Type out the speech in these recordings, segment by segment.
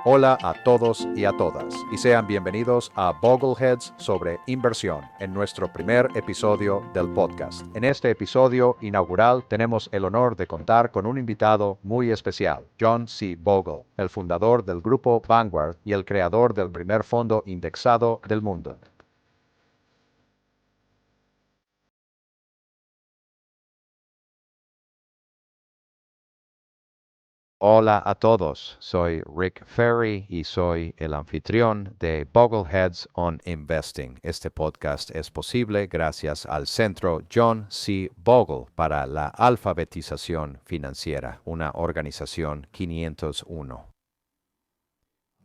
Hola a todos y a todas, y sean bienvenidos a Bogleheads sobre inversión, en nuestro primer episodio del podcast. En este episodio inaugural tenemos el honor de contar con un invitado muy especial, John C. Bogle, el fundador del grupo Vanguard y el creador del primer fondo indexado del mundo. Hola a todos, soy Rick Ferry y soy el anfitrión de Bogleheads on Investing. Este podcast es posible gracias al Centro John C. Bogle para la Alfabetización Financiera, una organización 501.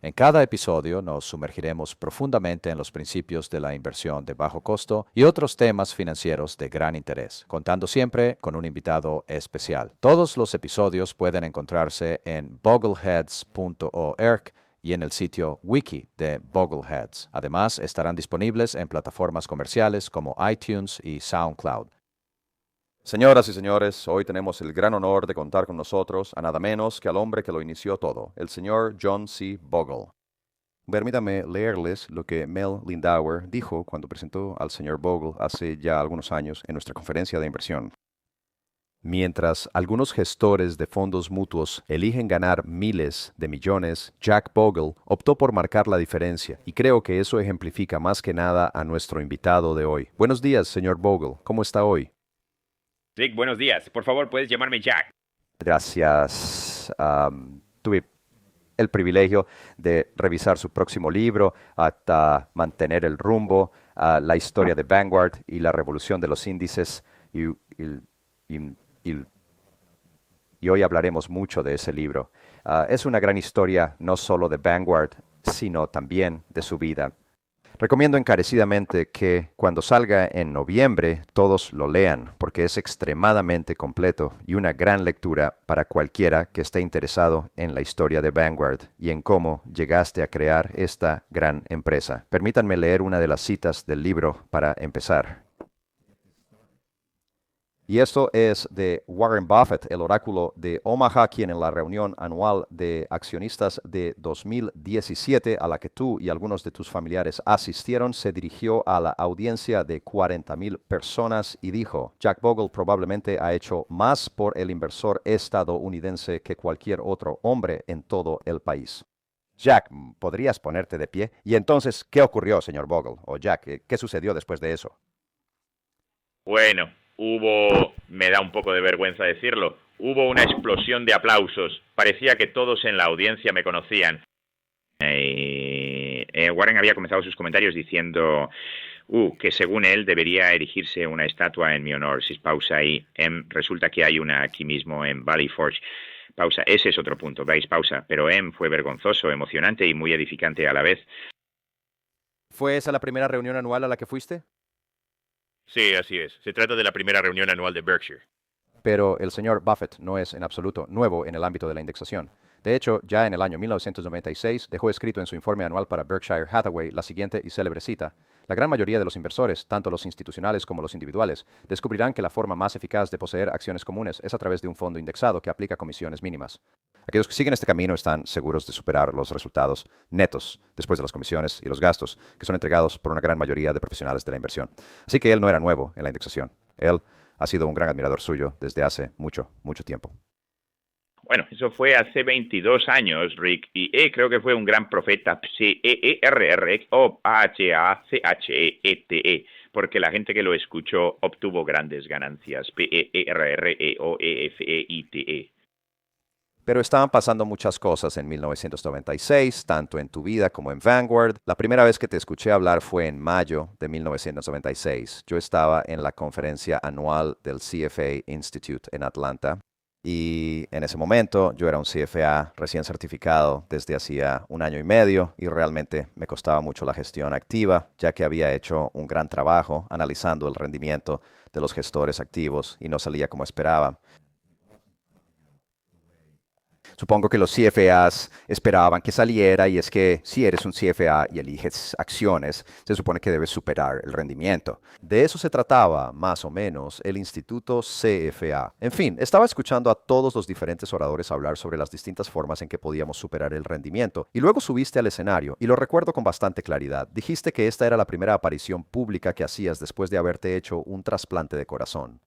En cada episodio nos sumergiremos profundamente en los principios de la inversión de bajo costo y otros temas financieros de gran interés, contando siempre con un invitado especial. Todos los episodios pueden encontrarse en bogleheads.org y en el sitio wiki de Bogleheads. Además, estarán disponibles en plataformas comerciales como iTunes y SoundCloud. Señoras y señores, hoy tenemos el gran honor de contar con nosotros a nada menos que al hombre que lo inició todo, el señor John C. Bogle. Permítame leerles lo que Mel Lindauer dijo cuando presentó al señor Bogle hace ya algunos años en nuestra conferencia de inversión. Mientras algunos gestores de fondos mutuos eligen ganar miles de millones, Jack Bogle optó por marcar la diferencia, y creo que eso ejemplifica más que nada a nuestro invitado de hoy. Buenos días, señor Bogle. ¿Cómo está hoy? Rick, buenos días. Por favor, puedes llamarme Jack. Gracias. Tuve el privilegio de revisar su próximo libro, hasta mantener el rumbo, la historia de Vanguard y la revolución de los índices. Y- y- y hoy hablaremos mucho de ese libro. Es una gran historia no solo de Vanguard, sino también de su vida. Recomiendo encarecidamente que cuando salga en noviembre todos lo lean, porque es extremadamente completo y una gran lectura para cualquiera que esté interesado en la historia de Vanguard y en cómo llegaste a crear esta gran empresa. Permítanme leer una de las citas del libro para empezar. Y esto es de Warren Buffett, el oráculo de Omaha, quien en la reunión anual de accionistas de 2017, a la que tú y algunos de tus familiares asistieron, se dirigió a la audiencia de 40,000 personas y dijo: Jack Bogle probablemente ha hecho más por el inversor estadounidense que cualquier otro hombre en todo el país. Jack, ¿podrías ponerte de pie? Y entonces, ¿qué ocurrió, señor Bogle? O Jack, ¿qué sucedió después de eso? Bueno, me da un poco de vergüenza decirlo, hubo una explosión de aplausos. Parecía que todos en la audiencia me conocían. Warren había comenzado sus comentarios diciendo que según él debería erigirse una estatua en mi honor. Si pausa ahí, resulta que hay una aquí mismo en Valley Forge. Pausa, ese es otro punto, veis, pausa. Pero fue vergonzoso, emocionante y muy edificante a la vez. ¿Fue esa la primera reunión anual a la que fuiste? Sí, así es. Se trata de la primera reunión anual de Berkshire. Pero el señor Buffett no es en absoluto nuevo en el ámbito de la indexación. De hecho, ya en el año 1996 dejó escrito en su informe anual para Berkshire Hathaway la siguiente y célebre cita: la gran mayoría de los inversores, tanto los institucionales como los individuales, descubrirán que la forma más eficaz de poseer acciones comunes es a través de un fondo indexado que aplica comisiones mínimas. Aquellos que siguen este camino están seguros de superar los resultados netos después de las comisiones y los gastos que son entregados por una gran mayoría de profesionales de la inversión. Así que él no era nuevo en la indexación. Él ha sido un gran admirador suyo desde hace mucho, mucho tiempo. Bueno, eso fue hace 22 años, Rick, y creo que fue un gran profeta, P-E-R-R-O-H-A-C-H-E-T-E, porque la gente que lo escuchó obtuvo grandes ganancias, P-E-R-R-E-O-E-F-E-I-T-E. Pero estaban pasando muchas cosas en 1996, tanto en tu vida como en Vanguard. La primera vez que te escuché hablar fue en mayo de 1996. Yo estaba en la conferencia anual del CFA Institute en Atlanta. Y en ese momento yo era un CFA recién certificado desde hacía un año y medio y realmente me costaba mucho la gestión activa, ya que había hecho un gran trabajo analizando el rendimiento de los gestores activos y no salía como esperaba. Supongo que los CFAs esperaban que saliera y es que si eres un CFA y eliges acciones, se supone que debes superar el rendimiento. De eso se trataba, más o menos, el Instituto CFA. En fin, estaba escuchando a todos los diferentes oradores hablar sobre las distintas formas en que podíamos superar el rendimiento y luego subiste al escenario y lo recuerdo con bastante claridad. Dijiste que esta era la primera aparición pública que hacías después de haberte hecho un trasplante de corazón.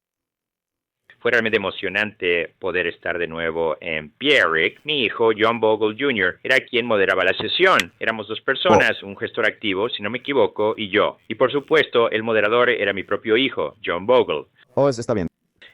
Fue realmente emocionante poder estar de nuevo en pie, Rick. Mi hijo, John Bogle Jr., era quien moderaba la sesión. Éramos dos personas, un gestor activo, si no me equivoco, y yo. Y por supuesto, el moderador era mi propio hijo, John Bogle. Eso está bien.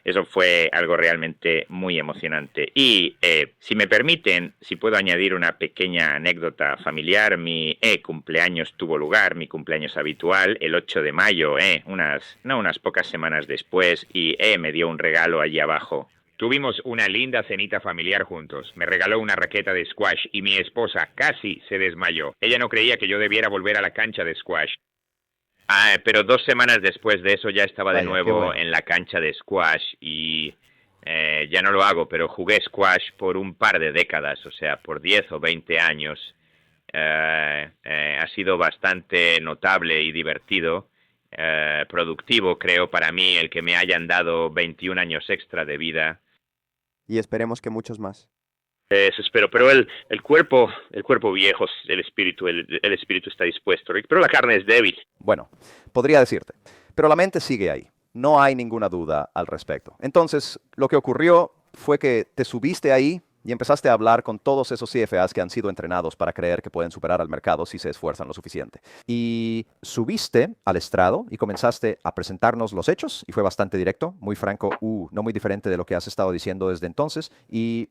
Eso fue algo realmente muy emocionante. Y si me permiten, si puedo añadir una pequeña anécdota familiar, mi cumpleaños tuvo lugar, mi cumpleaños habitual, el 8 de mayo, unas pocas semanas después, y me dio un regalo allí abajo. Tuvimos una linda cenita familiar juntos. Me regaló una raqueta de squash y mi esposa casi se desmayó. Ella no creía que yo debiera volver a la cancha de squash. Pero 2 semanas después de eso ya estaba de nuevo en la cancha de squash y ya no lo hago, pero jugué squash por un par de décadas, o sea, por 10 o 20 años. Ha sido bastante notable y divertido, productivo, creo, para mí, el que me hayan dado 21 años extra de vida. Y esperemos que muchos más. Eso espero, pero el cuerpo viejo, el espíritu está dispuesto, Rick, pero la carne es débil. Bueno, podría decirte, pero la mente sigue ahí. No hay ninguna duda al respecto. Entonces, lo que ocurrió fue que te subiste ahí y empezaste a hablar con todos esos CFAs que han sido entrenados para creer que pueden superar al mercado si se esfuerzan lo suficiente. Y subiste al estrado y comenzaste a presentarnos los hechos y fue bastante directo, muy franco, no muy diferente de lo que has estado diciendo desde entonces y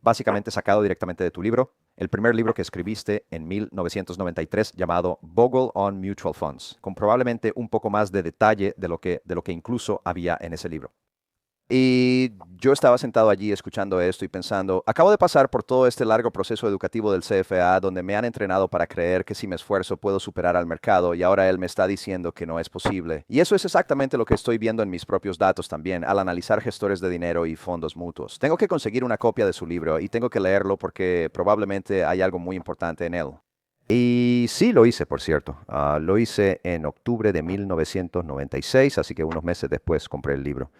básicamente sacado directamente de tu libro, el primer libro que escribiste en 1993 llamado Bogle on Mutual Funds, con probablemente un poco más de detalle de lo que incluso había en ese libro. Y yo estaba sentado allí escuchando esto y pensando, acabo de pasar por todo este largo proceso educativo del CFA donde me han entrenado para creer que si me esfuerzo puedo superar al mercado y ahora él me está diciendo que no es posible. Y eso es exactamente lo que estoy viendo en mis propios datos también al analizar gestores de dinero y fondos mutuos. Tengo que conseguir una copia de su libro y tengo que leerlo porque probablemente hay algo muy importante en él. Y sí, lo hice, por cierto. Lo hice en octubre de 1996, así que unos meses después compré el libro.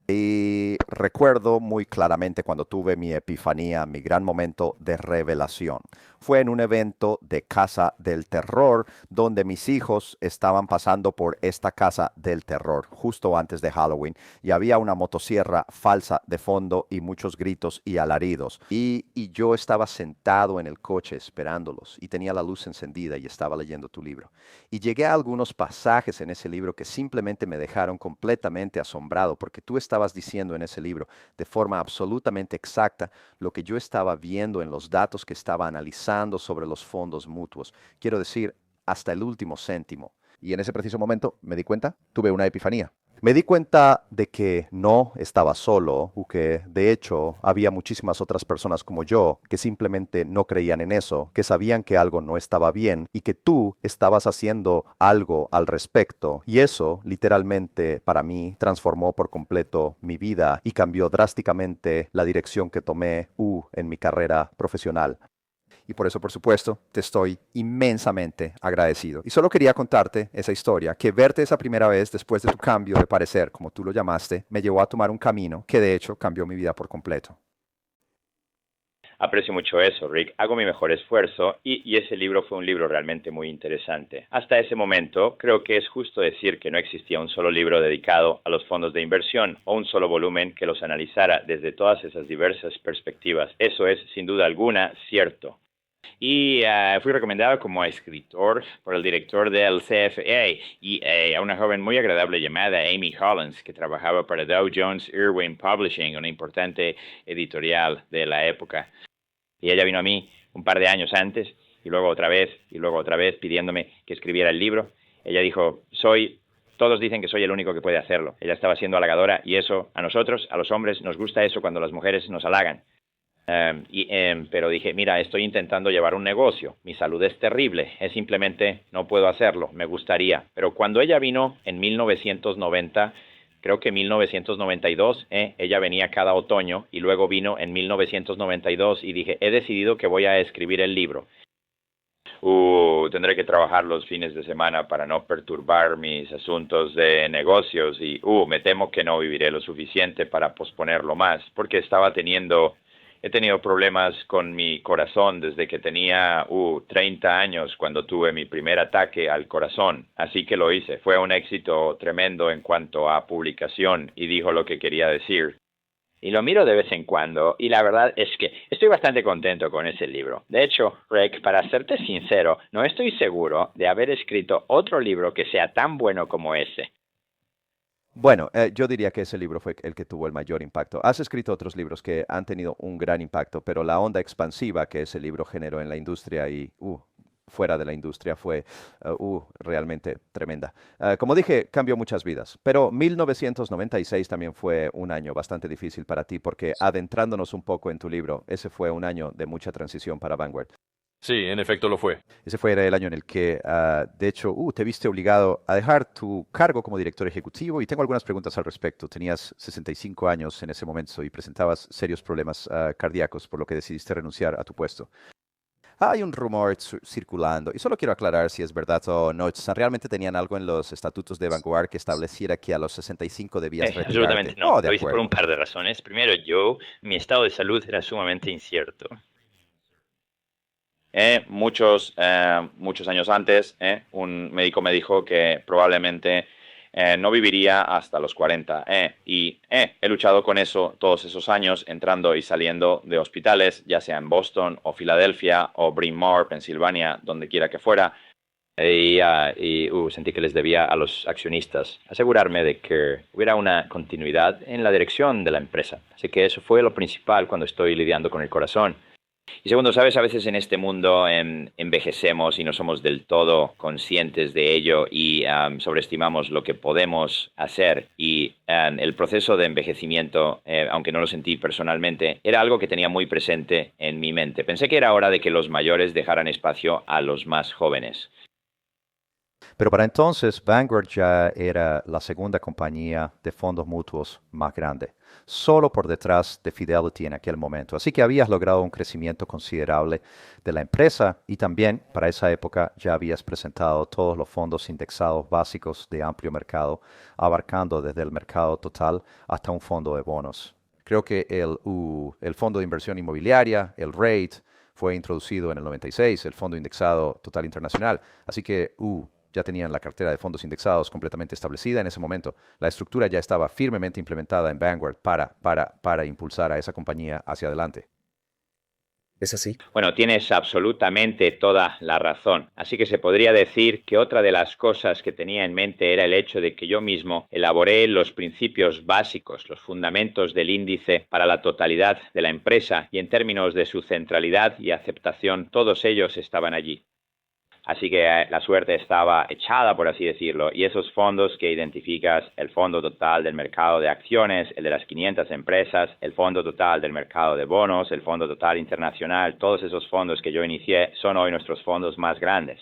Y recuerdo muy claramente cuando tuve mi epifanía, mi gran momento de revelación. Fue en un evento de Casa del Terror, donde mis hijos estaban pasando por esta Casa del Terror justo antes de Halloween y había una motosierra falsa de fondo y muchos gritos y alaridos. Y yo estaba sentado en el coche esperándolos y tenía la luz encendida y estaba leyendo tu libro. Y llegué a algunos pasajes en ese libro que simplemente me dejaron completamente asombrado porque tú estabas diciendo en ese libro de forma absolutamente exacta lo que yo estaba viendo en los datos que estaba analizando sobre los fondos mutuos. Quiero decir, hasta el último céntimo. Y en ese preciso momento me di cuenta, tuve una epifanía. Me di cuenta de que no estaba solo, o que de hecho había muchísimas otras personas como yo que simplemente no creían en eso, que sabían que algo no estaba bien y que tú estabas haciendo algo al respecto. Y eso, literalmente, para mí, transformó por completo mi vida y cambió drásticamente la dirección que tomé en mi carrera profesional. Y por eso, por supuesto, te estoy inmensamente agradecido. Y solo quería contarte esa historia, que verte esa primera vez después de tu cambio de parecer, como tú lo llamaste, me llevó a tomar un camino que de hecho cambió mi vida por completo. Aprecio mucho eso, Rick. Hago mi mejor esfuerzo y ese libro fue un libro realmente muy interesante. Hasta ese momento, creo que es justo decir que no existía un solo libro dedicado a los fondos de inversión o un solo volumen que los analizara desde todas esas diversas perspectivas. Eso es, sin duda alguna, cierto. Y fui recomendado como escritor por el director del CFA y a una joven muy agradable llamada Amy Hollins, que trabajaba para Dow Jones Irwin Publishing, una importante editorial de la época. Y ella vino a mí un par de años antes y luego otra vez pidiéndome que escribiera el libro. Ella dijo, todos dicen que soy el único que puede hacerlo. Ella estaba siendo halagadora y eso a nosotros, a los hombres, nos gusta eso cuando las mujeres nos halagan. Pero dije, mira, estoy intentando llevar un negocio, mi salud es terrible, es simplemente no puedo hacerlo, me gustaría. Pero cuando ella vino en 1990, creo que 1992, ella venía cada otoño y luego vino en 1992 y dije, he decidido que voy a escribir el libro. Tendré que trabajar los fines de semana para no perturbar mis asuntos de negocios y me temo que no viviré lo suficiente para posponerlo más, porque he tenido problemas con mi corazón desde que tenía 30 años cuando tuve mi primer ataque al corazón, así que lo hice. Fue un éxito tremendo en cuanto a publicación y dijo lo que quería decir. Y lo miro de vez en cuando, y la verdad es que estoy bastante contento con ese libro. De hecho, Rick, para serte sincero, no estoy seguro de haber escrito otro libro que sea tan bueno como ese. Bueno, yo diría que ese libro fue el que tuvo el mayor impacto. Has escrito otros libros que han tenido un gran impacto, pero la onda expansiva que ese libro generó en la industria y fuera de la industria fue realmente tremenda. Como dije, cambió muchas vidas, pero 1996 también fue un año bastante difícil para ti porque adentrándonos un poco en tu libro, ese fue un año de mucha transición para Vanguard. Sí, en efecto lo fue. Ese fue el año en el que, de hecho, te viste obligado a dejar tu cargo como director ejecutivo y tengo algunas preguntas al respecto. Tenías 65 años en ese momento y presentabas serios problemas cardíacos, por lo que decidiste renunciar a tu puesto. Hay un rumor circulando y solo quiero aclarar si es verdad o no. ¿Realmente tenían algo en los estatutos de Vanguard que estableciera que a los 65 debías retirarte? Absolutamente no. De Lo hice por acuerdo. un par de razones. Primero, mi estado de salud era sumamente incierto. Muchos años antes, un médico me dijo que probablemente no viviría hasta los 40. Y he luchado con eso todos esos años, entrando y saliendo de hospitales, ya sea en Boston o Filadelfia o Bryn Mawr, Pensilvania, donde quiera que fuera. Y sentí que les debía a los accionistas asegurarme de que hubiera una continuidad en la dirección de la empresa. Así que eso fue lo principal cuando estoy lidiando con el corazón. Y segundo, sabes, a veces en este mundo envejecemos y no somos del todo conscientes de ello y sobreestimamos lo que podemos hacer. Y el proceso de envejecimiento, aunque no lo sentí personalmente, era algo que tenía muy presente en mi mente. Pensé que era hora de que los mayores dejaran espacio a los más jóvenes. Pero para entonces, Vanguard ya era la segunda compañía de fondos mutuos más grande, solo por detrás de Fidelity en aquel momento. Así que habías logrado un crecimiento considerable de la empresa y también para esa época ya habías presentado todos los fondos indexados básicos de amplio mercado, abarcando desde el mercado total hasta un fondo de bonos. Creo que el fondo de inversión inmobiliaria, el REIT, fue introducido en el 96, el fondo indexado total internacional. Así que ya tenían la cartera de fondos indexados completamente establecida en ese momento. La estructura ya estaba firmemente implementada en Vanguard para impulsar a esa compañía hacia adelante. ¿Es así? Bueno, tienes absolutamente toda la razón. Así que se podría decir que otra de las cosas que tenía en mente era el hecho de que yo mismo elaboré los principios básicos, los fundamentos del índice para la totalidad de la empresa y en términos de su centralidad y aceptación, todos ellos estaban allí. Así que la suerte estaba echada, por así decirlo, y esos fondos que identificas, el fondo total del mercado de acciones, el de las 500 empresas, el fondo total del mercado de bonos, el fondo total internacional, todos esos fondos que yo inicié son hoy nuestros fondos más grandes.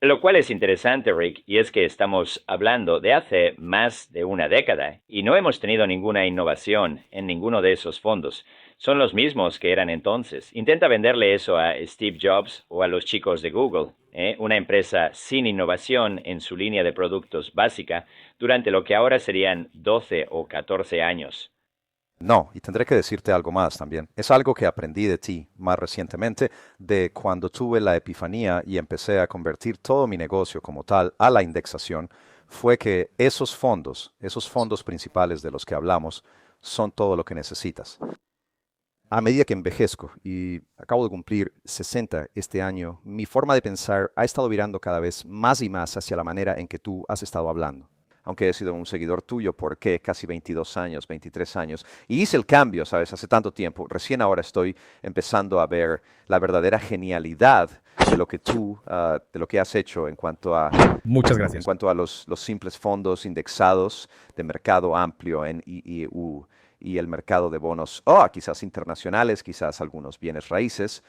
Lo cual es interesante, Rick, y es que estamos hablando de hace más de una década y no hemos tenido ninguna innovación en ninguno de esos fondos. Son los mismos que eran entonces. Intenta venderle eso a Steve Jobs o a los chicos de Google, una empresa sin innovación en su línea de productos básica durante lo que ahora serían 12 o 14 años. No, y tendré que decirte algo más también. Es algo que aprendí de ti más recientemente, de cuando tuve la epifanía y empecé a convertir todo mi negocio como tal a la indexación, fue que esos fondos principales de los que hablamos, son todo lo que necesitas. A medida que envejezco y acabo de cumplir 60 este año, mi forma de pensar ha estado virando cada vez más y más hacia la manera en que tú has estado hablando. Aunque he sido un seguidor tuyo por casi 22 años, 23 años, y hice el cambio, ¿sabes? Hace tanto tiempo, recién ahora estoy empezando a ver la verdadera genialidad de lo que de lo que has hecho en cuanto a, Muchas gracias. en cuanto a los simples fondos indexados de mercado amplio y el mercado de bonos, quizás internacionales, quizás algunos bienes raíces.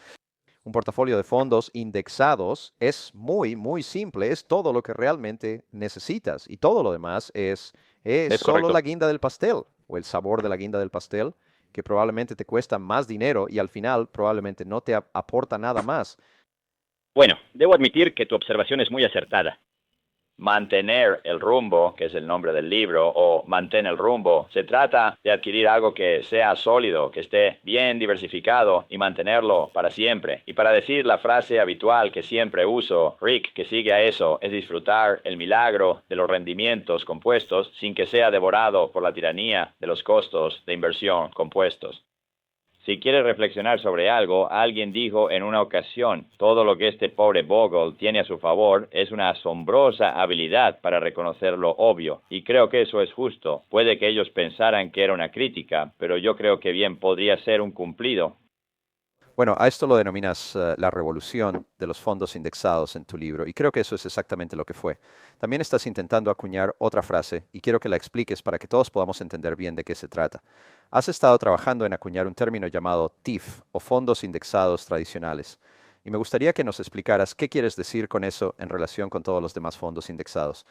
Un portafolio de fondos indexados es muy, muy simple. Es todo lo que realmente necesitas. Y todo lo demás es Es solo correcto. la guinda del pastel o el sabor de la guinda del pastel, que probablemente te cuesta más dinero y al final probablemente no te aporta nada más. Bueno, debo admitir que tu observación es muy acertada. Mantener el rumbo, que es el nombre del libro, o mantén el rumbo, se trata de adquirir algo que sea sólido, que esté bien diversificado y mantenerlo para siempre. Y para decir la frase habitual que siempre uso, Rick, que sigue a eso, es disfrutar el milagro de los rendimientos compuestos sin que sea devorado por la tiranía de los costos de inversión compuestos. Si quieres reflexionar sobre algo, alguien dijo en una ocasión, todo lo que este pobre Bogle tiene a su favor es una asombrosa habilidad para reconocer lo obvio, y creo que eso es justo. Puede que ellos pensaran que era una crítica, pero yo creo que bien podría ser un cumplido. Bueno, a esto lo denominas la revolución de los fondos indexados en tu libro, y creo que eso es exactamente lo que fue. También estás intentando acuñar otra frase, y quiero que la expliques para que todos podamos entender bien de qué se trata. Has estado trabajando en acuñar un término llamado TIF, o fondos indexados tradicionales, y me gustaría que nos explicaras qué quieres decir con eso en relación con todos los demás fondos indexados.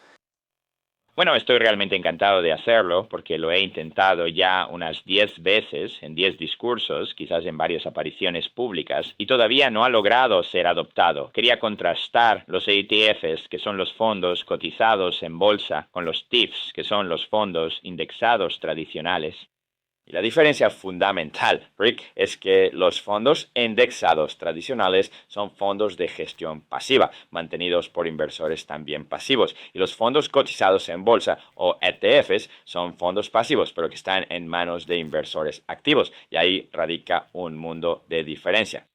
Bueno, estoy realmente encantado de hacerlo porque lo he intentado ya unas 10 veces en 10 discursos, quizás en varias apariciones públicas, y todavía no ha logrado ser adoptado. Quería contrastar los ETFs, que son los fondos cotizados en bolsa, con los TIFs, que son los fondos indexados tradicionales. Y la diferencia fundamental, Rick, es que los fondos indexados tradicionales son fondos de gestión pasiva, mantenidos por inversores también pasivos. Y los fondos cotizados en bolsa, o ETFs, son fondos pasivos, pero que están en manos de inversores activos. Y ahí radica un mundo de diferencia.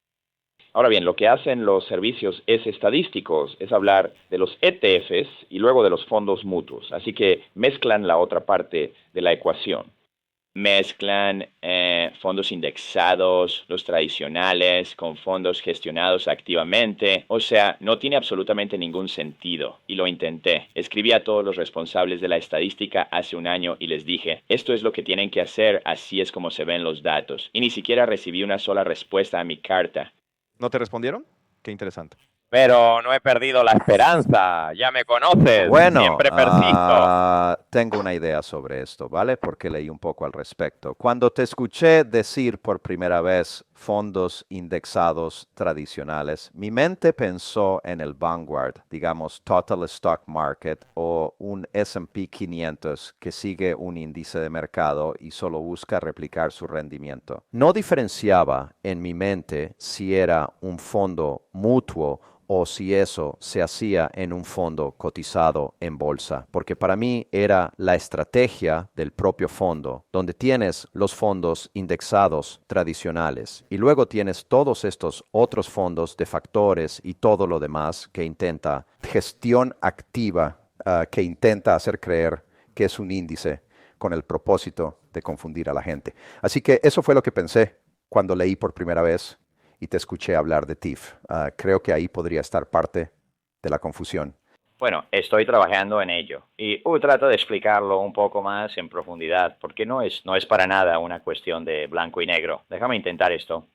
Ahora bien, lo que hacen los servicios estadísticos es hablar de los ETFs y luego de los fondos mutuos. Así que mezclan la otra parte de la ecuación. Mezclan fondos indexados, los tradicionales, con fondos gestionados activamente. O sea, no tiene absolutamente ningún sentido. Y lo intenté. Escribí a todos los responsables de la estadística hace un año y les dije, esto es lo que tienen que hacer, así es como se ven los datos. Y ni siquiera recibí una sola respuesta a mi carta. ¿No te respondieron? Qué interesante. Pero no he perdido la esperanza, ya me conoces, Bueno, siempre persisto. tengo una idea sobre esto, ¿vale? Porque leí un poco al respecto. Cuando te escuché decir por primera vez fondos indexados tradicionales, mi mente pensó en el Vanguard, digamos Total Stock Market o un S&P 500 que sigue un índice de mercado y solo busca replicar su rendimiento. No diferenciaba en mi mente si era un fondo mutuo o si eso se hacía en un fondo cotizado en bolsa, porque para mí era la estrategia del propio fondo, donde tienes los fondos indexados tradicionales y luego tienes todos estos otros fondos de factores y todo lo demás que intenta gestión activa, que intenta hacer creer que es un índice con el propósito de confundir a la gente. Así que eso fue lo que pensé cuando leí por primera vez y te escuché hablar de TIF. Creo que ahí podría estar parte de la confusión. Bueno, estoy trabajando en ello y trato de explicarlo un poco más en profundidad porque no es para nada una cuestión de blanco y negro. Déjame intentar esto.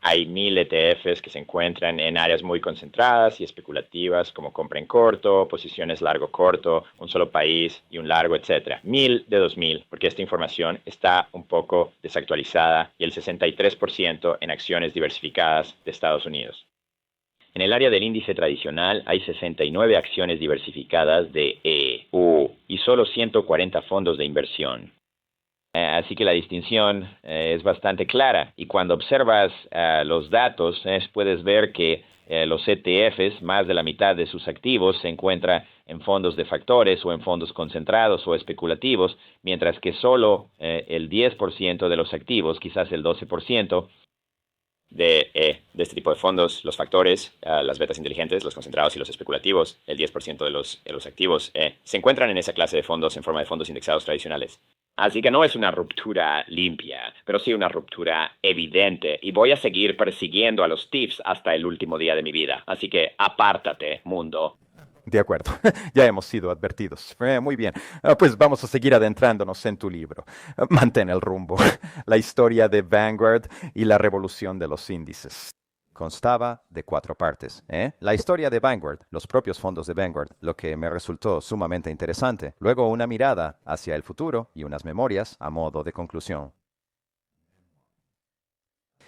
Hay 1000 ETFs que se encuentran en áreas muy concentradas y especulativas como compra en corto, posiciones largo-corto, un solo país y un largo, etc. 1000 de 2000, porque esta información está un poco desactualizada y el 63% en acciones diversificadas de Estados Unidos. En el área del índice tradicional hay 69 acciones diversificadas de E, U y solo 140 fondos de inversión. Así que la distinción es bastante clara y cuando observas los datos puedes ver que los ETFs, más de la mitad de sus activos se encuentra en fondos de factores o en fondos concentrados o especulativos, mientras que solo el 10% de los activos, quizás el 12%, de este tipo de fondos, los factores, las betas inteligentes, los concentrados y los especulativos, el 10% de los activos, se encuentran en esa clase de fondos en forma de fondos indexados tradicionales. Así que no es una ruptura limpia, pero sí una ruptura evidente. Y voy a seguir persiguiendo a los TIFs hasta el último día de mi vida. Así que apártate, mundo. De acuerdo, ya hemos sido advertidos. Muy bien, pues vamos a seguir adentrándonos en tu libro. Mantén el rumbo, la historia de Vanguard y la revolución de los índices. constaba de 4 partes. La historia de Vanguard, los propios fondos de Vanguard, lo que me resultó sumamente interesante. Luego una mirada hacia el futuro y unas memorias a modo de conclusión.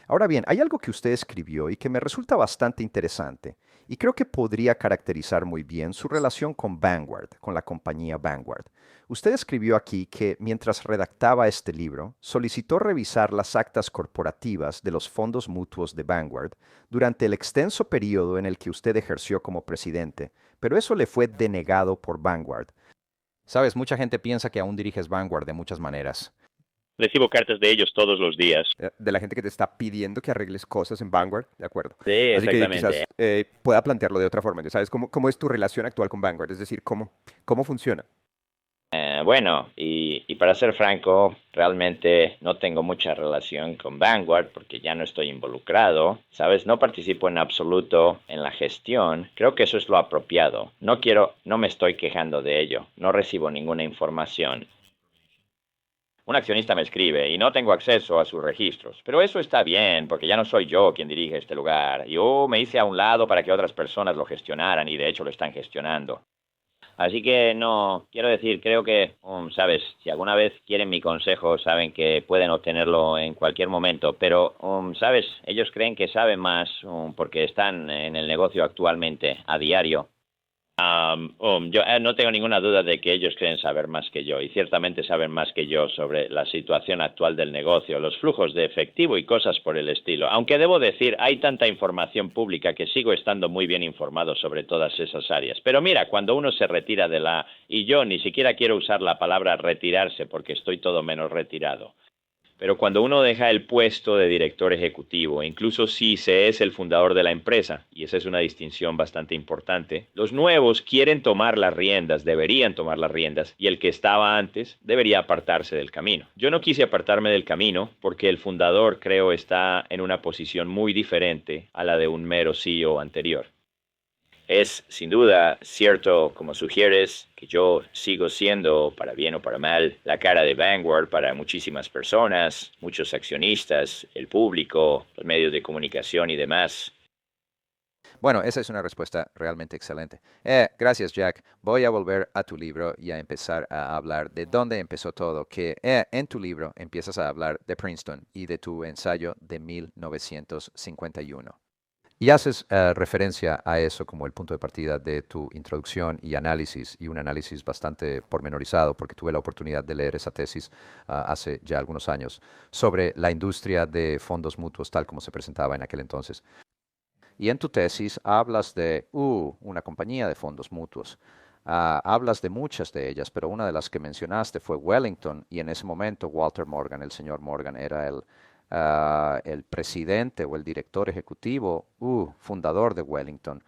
Ahora bien, hay algo que usted escribió y que me resulta bastante interesante, y creo que podría caracterizar muy bien su relación con Vanguard, con la compañía Vanguard. Usted escribió aquí que mientras redactaba este libro, solicitó revisar las actas corporativas de los fondos mutuos de Vanguard durante el extenso periodo en el que usted ejerció como presidente, pero eso le fue denegado por Vanguard. Sabes, mucha gente piensa que aún diriges Vanguard de muchas maneras. Recibo cartas de ellos todos los días. De la gente que te está pidiendo que arregles cosas en Vanguard, ¿de acuerdo? Sí, Así que exactamente. quizás pueda plantearlo de otra forma. ¿Sabes cómo es tu relación actual con Vanguard? Es decir, ¿cómo funciona? Bueno, y para ser franco, realmente no tengo mucha relación con Vanguard porque ya no estoy involucrado, ¿sabes? No participo en absoluto en la gestión. Creo que eso es lo apropiado. No me estoy quejando de ello. No recibo ninguna información. Un accionista me escribe y no tengo acceso a sus registros. Pero eso está bien, porque ya no soy yo quien dirige este lugar. Yo me hice a un lado para que otras personas lo gestionaran y de hecho lo están gestionando. Así que no, quiero decir, creo que, sabes, si alguna vez quieren mi consejo, saben que pueden obtenerlo en cualquier momento. Pero, sabes, ellos creen que saben más porque están en el negocio actualmente, a diario. Yo no tengo ninguna duda de que ellos creen saber más que yo y ciertamente saben más que yo sobre la situación actual del negocio, los flujos de efectivo y cosas por el estilo. Aunque debo decir, hay tanta información pública que sigo estando muy bien informado sobre todas esas áreas. Pero mira, cuando uno se retira y yo ni siquiera quiero usar la palabra retirarse porque estoy todo menos retirado. Pero cuando uno deja el puesto de director ejecutivo, incluso si se es el fundador de la empresa, y esa es una distinción bastante importante, los nuevos quieren tomar las riendas, deberían tomar las riendas, y el que estaba antes debería apartarse del camino. Yo no quise apartarme del camino porque el fundador, creo, está en una posición muy diferente a la de un mero CEO anterior. Es, sin duda, cierto, como sugieres, que yo sigo siendo, para bien o para mal, la cara de Vanguard para muchísimas personas, muchos accionistas, el público, los medios de comunicación y demás. Bueno, esa es una respuesta realmente excelente. Gracias, Jack. Voy a volver a tu libro y a empezar a hablar de dónde empezó todo, que en tu libro empiezas a hablar de Princeton y de tu ensayo de 1951. Y haces referencia a eso como el punto de partida de tu introducción y análisis, y un análisis bastante pormenorizado, porque tuve la oportunidad de leer esa tesis hace ya algunos años, sobre la industria de fondos mutuos tal como se presentaba en aquel entonces. Y en tu tesis hablas de una compañía de fondos mutuos. Hablas de muchas de ellas, pero una de las que mencionaste fue Wellington, y en ese momento Walter Morgan, el señor Morgan, era el presidente o el director ejecutivo, fundador de Wellington.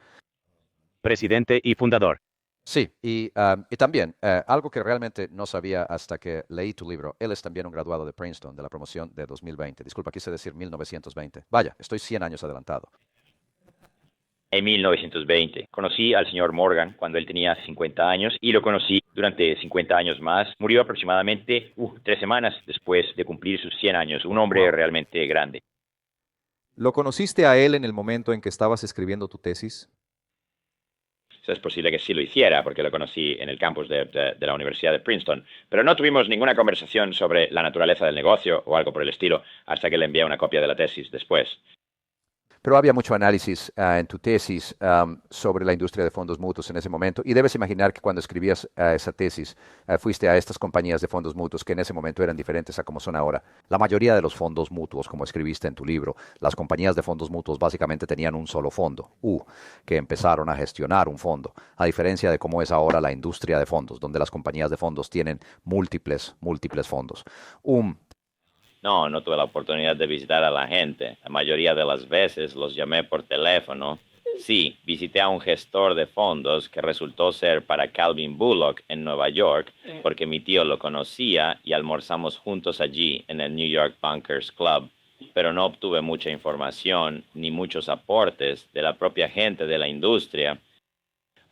Presidente y fundador. Sí, y también algo que realmente no sabía hasta que leí tu libro, él es también un graduado de Princeton, de la promoción de 2020. Disculpa, quise decir 1920. Vaya, estoy 100 años adelantado. En 1920 conocí al señor Morgan cuando él tenía 50 años y lo conocí durante 50 años más. Murió aproximadamente 3 semanas después de cumplir sus 100 años, un hombre realmente grande. ¿Lo conociste a él en el momento en que estabas escribiendo tu tesis? Es posible que sí lo hiciera porque lo conocí en el campus de la Universidad de Princeton, pero no tuvimos ninguna conversación sobre la naturaleza del negocio o algo por el estilo hasta que le envié una copia de la tesis después. Pero había mucho análisis en tu tesis sobre la industria de fondos mutuos en ese momento, y debes imaginar que cuando escribías esa tesis fuiste a estas compañías de fondos mutuos que en ese momento eran diferentes a como son ahora. La mayoría de los fondos mutuos, como escribiste en tu libro, las compañías de fondos mutuos básicamente tenían un solo fondo, que empezaron a gestionar un fondo, a diferencia de cómo es ahora la industria de fondos, donde las compañías de fondos tienen múltiples fondos. No tuve la oportunidad de visitar a la gente. La mayoría de las veces los llamé por teléfono. Sí, visité a un gestor de fondos que resultó ser para Calvin Bullock en Nueva York, porque mi tío lo conocía y almorzamos juntos allí en el New York Bankers Club. Pero no obtuve mucha información ni muchos aportes de la propia gente de la industria.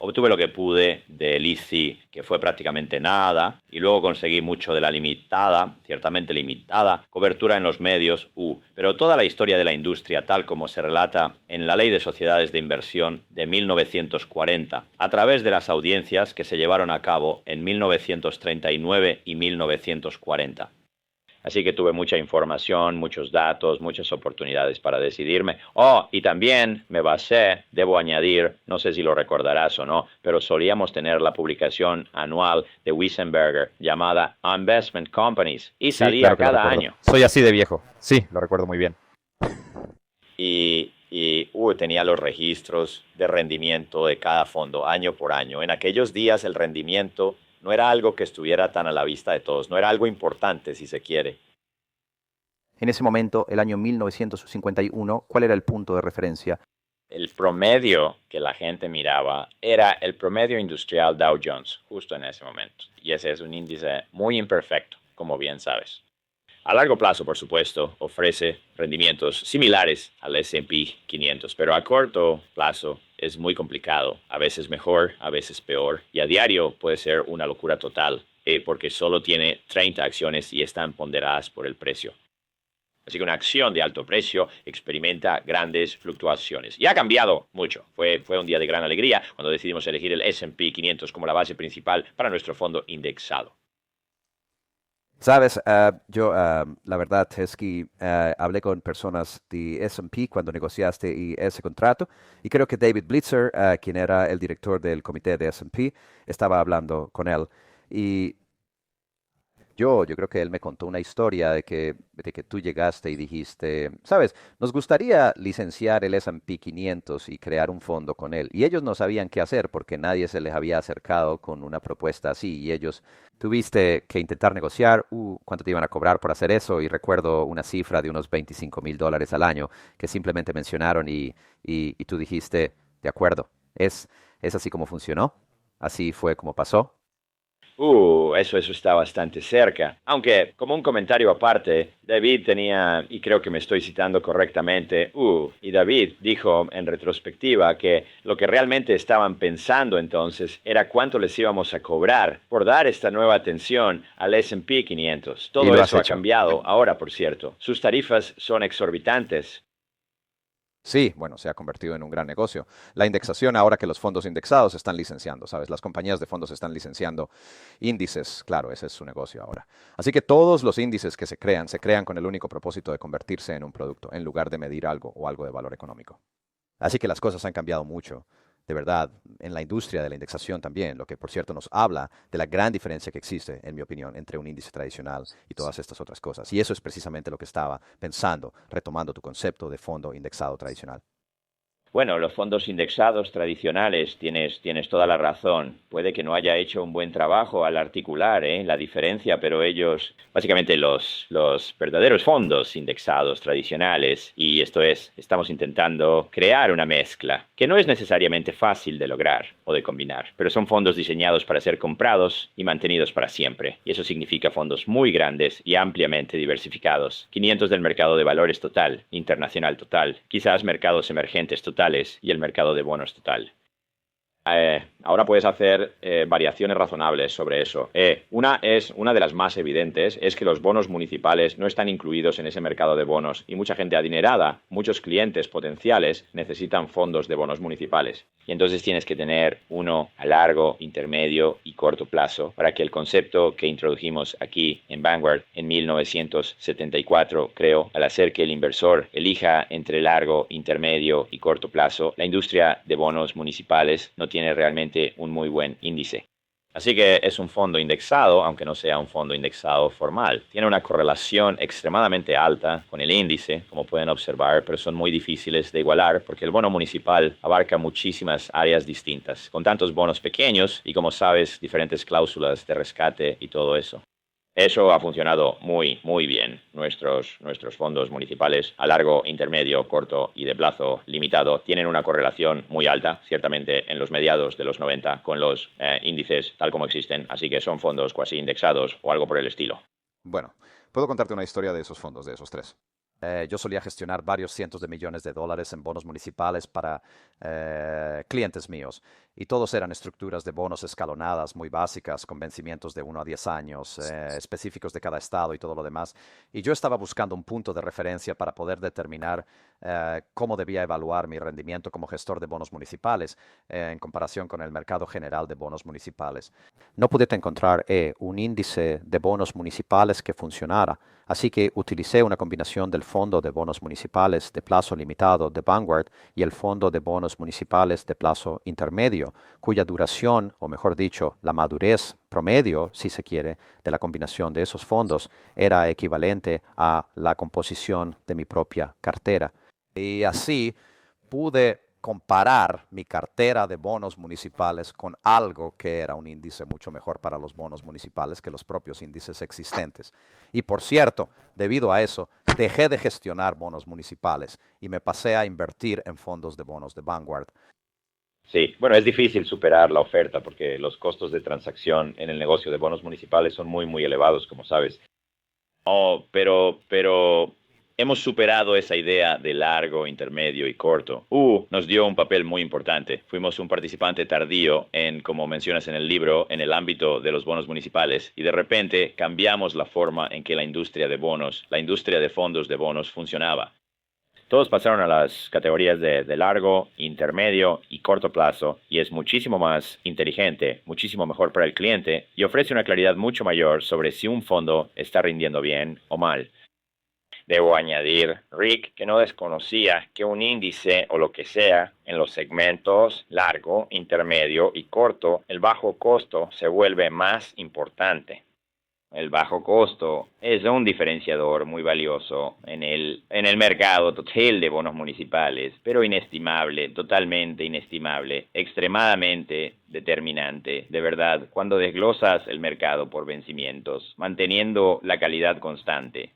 Obtuve lo que pude del ICI, que fue prácticamente nada, y luego conseguí mucho de la limitada, ciertamente limitada, cobertura en los medios, pero toda la historia de la industria tal como se relata en la Ley de Sociedades de Inversión de 1940, a través de las audiencias que se llevaron a cabo en 1939 y 1940. Así que tuve mucha información, muchos datos, muchas oportunidades para decidirme. Y también me basé, debo añadir, no sé si lo recordarás o no, pero solíamos tener la publicación anual de Wiesenberger llamada Investment Companies y salía claro que lo cada recuerdo. año. Soy así de viejo. Sí, lo recuerdo muy bien. Y tenía los registros de rendimiento de cada fondo año por año. En aquellos días el rendimiento no era algo que estuviera tan a la vista de todos, no era algo importante si se quiere. En ese momento, el año 1951, ¿cuál era el punto de referencia? El promedio que la gente miraba era el promedio industrial Dow Jones, justo en ese momento. Y ese es un índice muy imperfecto, como bien sabes. A largo plazo, por supuesto, ofrece rendimientos similares al S&P 500, pero a corto plazo es muy complicado. A veces mejor, a veces peor. Y a diario puede ser una locura total, porque solo tiene 30 acciones y están ponderadas por el precio. Así que una acción de alto precio experimenta grandes fluctuaciones. Y ha cambiado mucho. Fue un día de gran alegría cuando decidimos elegir el S&P 500 como la base principal para nuestro fondo indexado. Sabes, la verdad es que hablé con personas de S&P cuando negociaste ese contrato y creo que David Blitzer, quien era el director del comité de S&P, estaba hablando con él. Y yo creo que él me contó una historia de que tú llegaste y dijiste, sabes, nos gustaría licenciar el S&P 500 y crear un fondo con él. Y ellos no sabían qué hacer porque nadie se les había acercado con una propuesta así. Y ellos tuviste que intentar negociar, cuánto te iban a cobrar por hacer eso. Y recuerdo una cifra de unos $25,000 al año que simplemente mencionaron y tú dijiste, de acuerdo, es así como funcionó, así fue como pasó. Eso está bastante cerca. Aunque, como un comentario aparte, David tenía, y creo que me estoy citando correctamente, y David dijo en retrospectiva que lo que realmente estaban pensando entonces era cuánto les íbamos a cobrar por dar esta nueva atención al S&P 500. Y Todo lo has eso ha hecho. cambiado ahora, por cierto. Sus tarifas son exorbitantes. Sí, bueno, se ha convertido en un gran negocio. La indexación, ahora que los fondos indexados están licenciando, ¿sabes? Las compañías de fondos están licenciando índices, claro, ese es su negocio ahora. Así que todos los índices que se crean con el único propósito de convertirse en un producto, en lugar de medir algo o algo de valor económico. Así que las cosas han cambiado mucho, de verdad, en la industria de la indexación también, lo que por cierto nos habla de la gran diferencia que existe, en mi opinión, entre un índice tradicional y todas estas otras cosas. Y eso es precisamente lo que estaba pensando, retomando tu concepto de fondo indexado tradicional. Bueno, los fondos indexados tradicionales, tienes toda la razón. Puede que no haya hecho un buen trabajo al articular la diferencia, pero ellos, básicamente los verdaderos fondos indexados tradicionales, y esto es, estamos intentando crear una mezcla que no es necesariamente fácil de lograr o de combinar, pero son fondos diseñados para ser comprados y mantenidos para siempre. Y eso significa fondos muy grandes y ampliamente diversificados. 500 del mercado de valores total, internacional total, quizás mercados emergentes total, y el mercado de bonos total. Ahora puedes hacer variaciones razonables sobre eso. Una de las más evidentes es que los bonos municipales no están incluidos en ese mercado de bonos y mucha gente adinerada, muchos clientes potenciales necesitan fondos de bonos municipales. Y entonces tienes que tener uno a largo, intermedio y corto plazo para que el concepto que introdujimos aquí en Vanguard en 1974, creo, al hacer que el inversor elija entre largo, intermedio y corto plazo, la industria de bonos municipales no tiene realmente un muy buen índice. Así que es un fondo indexado, aunque no sea un fondo indexado formal. Tiene una correlación extremadamente alta con el índice, como pueden observar, pero son muy difíciles de igualar porque el bono municipal abarca muchísimas áreas distintas, con tantos bonos pequeños y, como sabes, diferentes cláusulas de rescate y todo eso. Eso ha funcionado muy, muy bien. Nuestros fondos municipales a largo, intermedio, corto y de plazo limitado tienen una correlación muy alta, ciertamente en los mediados de los 90, con los índices tal como existen. Así que son fondos cuasi indexados o algo por el estilo. Bueno, puedo contarte una historia de esos fondos, de esos tres. Yo solía gestionar varios cientos de millones de dólares en bonos municipales para clientes míos. Y todos eran estructuras de bonos escalonadas muy básicas, con vencimientos de 1 a 10 años, específicos de cada estado y todo lo demás. Y yo estaba buscando un punto de referencia para poder determinar cómo debía evaluar mi rendimiento como gestor de bonos municipales en comparación con el mercado general de bonos municipales. No pude encontrar un índice de bonos municipales que funcionara, así que utilicé una combinación del fondo de bonos municipales de plazo limitado de Vanguard y el fondo de bonos municipales de plazo intermedio, cuya duración, o mejor dicho, la madurez promedio, si se quiere, de la combinación de esos fondos era equivalente a la composición de mi propia cartera. Y así pude comparar mi cartera de bonos municipales con algo que era un índice mucho mejor para los bonos municipales que los propios índices existentes. Y por cierto, debido a eso, dejé de gestionar bonos municipales y me pasé a invertir en fondos de bonos de Vanguard. Sí, bueno, es difícil superar la oferta porque los costos de transacción en el negocio de bonos municipales son muy, muy elevados, como sabes. Oh, pero hemos superado esa idea de largo, intermedio y corto. Nos dio un papel muy importante. Fuimos un participante tardío en, como mencionas en el libro, en el ámbito de los bonos municipales y de repente cambiamos la forma en que la industria de bonos, la industria de fondos de bonos funcionaba. Todos pasaron a las categorías de largo, intermedio y corto plazo y es muchísimo más inteligente, muchísimo mejor para el cliente y ofrece una claridad mucho mayor sobre si un fondo está rindiendo bien o mal. Debo añadir, Rick, que no desconocía que un índice o lo que sea en los segmentos largo, intermedio y corto, el bajo costo se vuelve más importante. El bajo costo es un diferenciador muy valioso en el mercado total de bonos municipales, pero inestimable, totalmente inestimable, extremadamente determinante, de verdad, cuando desglosas el mercado por vencimientos, manteniendo la calidad constante.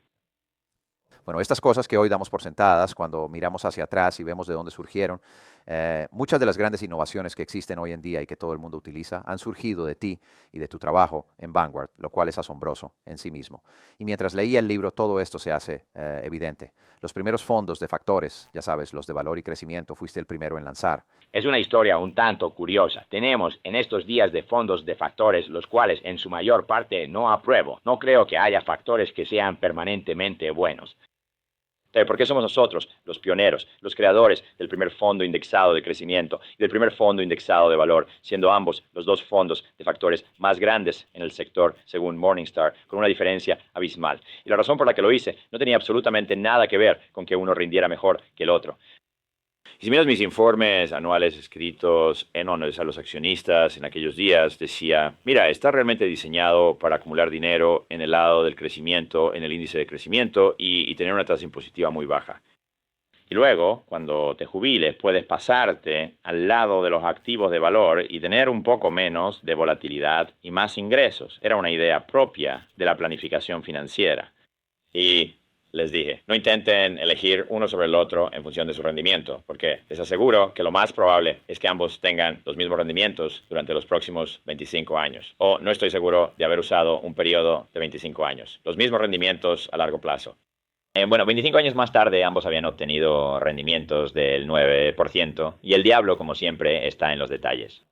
Bueno, estas cosas que hoy damos por sentadas, cuando miramos hacia atrás y vemos de dónde surgieron, muchas de las grandes innovaciones que existen hoy en día y que todo el mundo utiliza han surgido de ti y de tu trabajo en Vanguard, lo cual es asombroso en sí mismo. Y mientras leía el libro, todo esto se hace evidente. Los primeros fondos de factores, ya sabes, los de valor y crecimiento, fuiste el primero en lanzar. Es una historia un tanto curiosa. Tenemos en estos días de fondos de factores, los cuales en su mayor parte no apruebo. No creo que haya factores que sean permanentemente buenos. ¿Por qué somos nosotros, los pioneros, los creadores del primer fondo indexado de crecimiento y del primer fondo indexado de valor, siendo ambos los dos fondos de factores más grandes en el sector, según Morningstar, con una diferencia abismal? Y la razón por la que lo hice no tenía absolutamente nada que ver con que uno rindiera mejor que el otro. Y si miras mis informes anuales escritos en honores a los accionistas en aquellos días, decía, mira, está realmente diseñado para acumular dinero en el lado del crecimiento, en el índice de crecimiento y tener una tasa impositiva muy baja. Y luego, cuando te jubiles, puedes pasarte al lado de los activos de valor y tener un poco menos de volatilidad y más ingresos. Era una idea propia de la planificación financiera. Y les dije, no intenten elegir uno sobre el otro en función de su rendimiento, porque les aseguro que lo más probable es que ambos tengan los mismos rendimientos durante los próximos 25 años. O no estoy seguro de haber usado un periodo de 25 años. Los mismos rendimientos a largo plazo. 25 años más tarde ambos habían obtenido rendimientos del 9% y el diablo, como siempre, está en los detalles.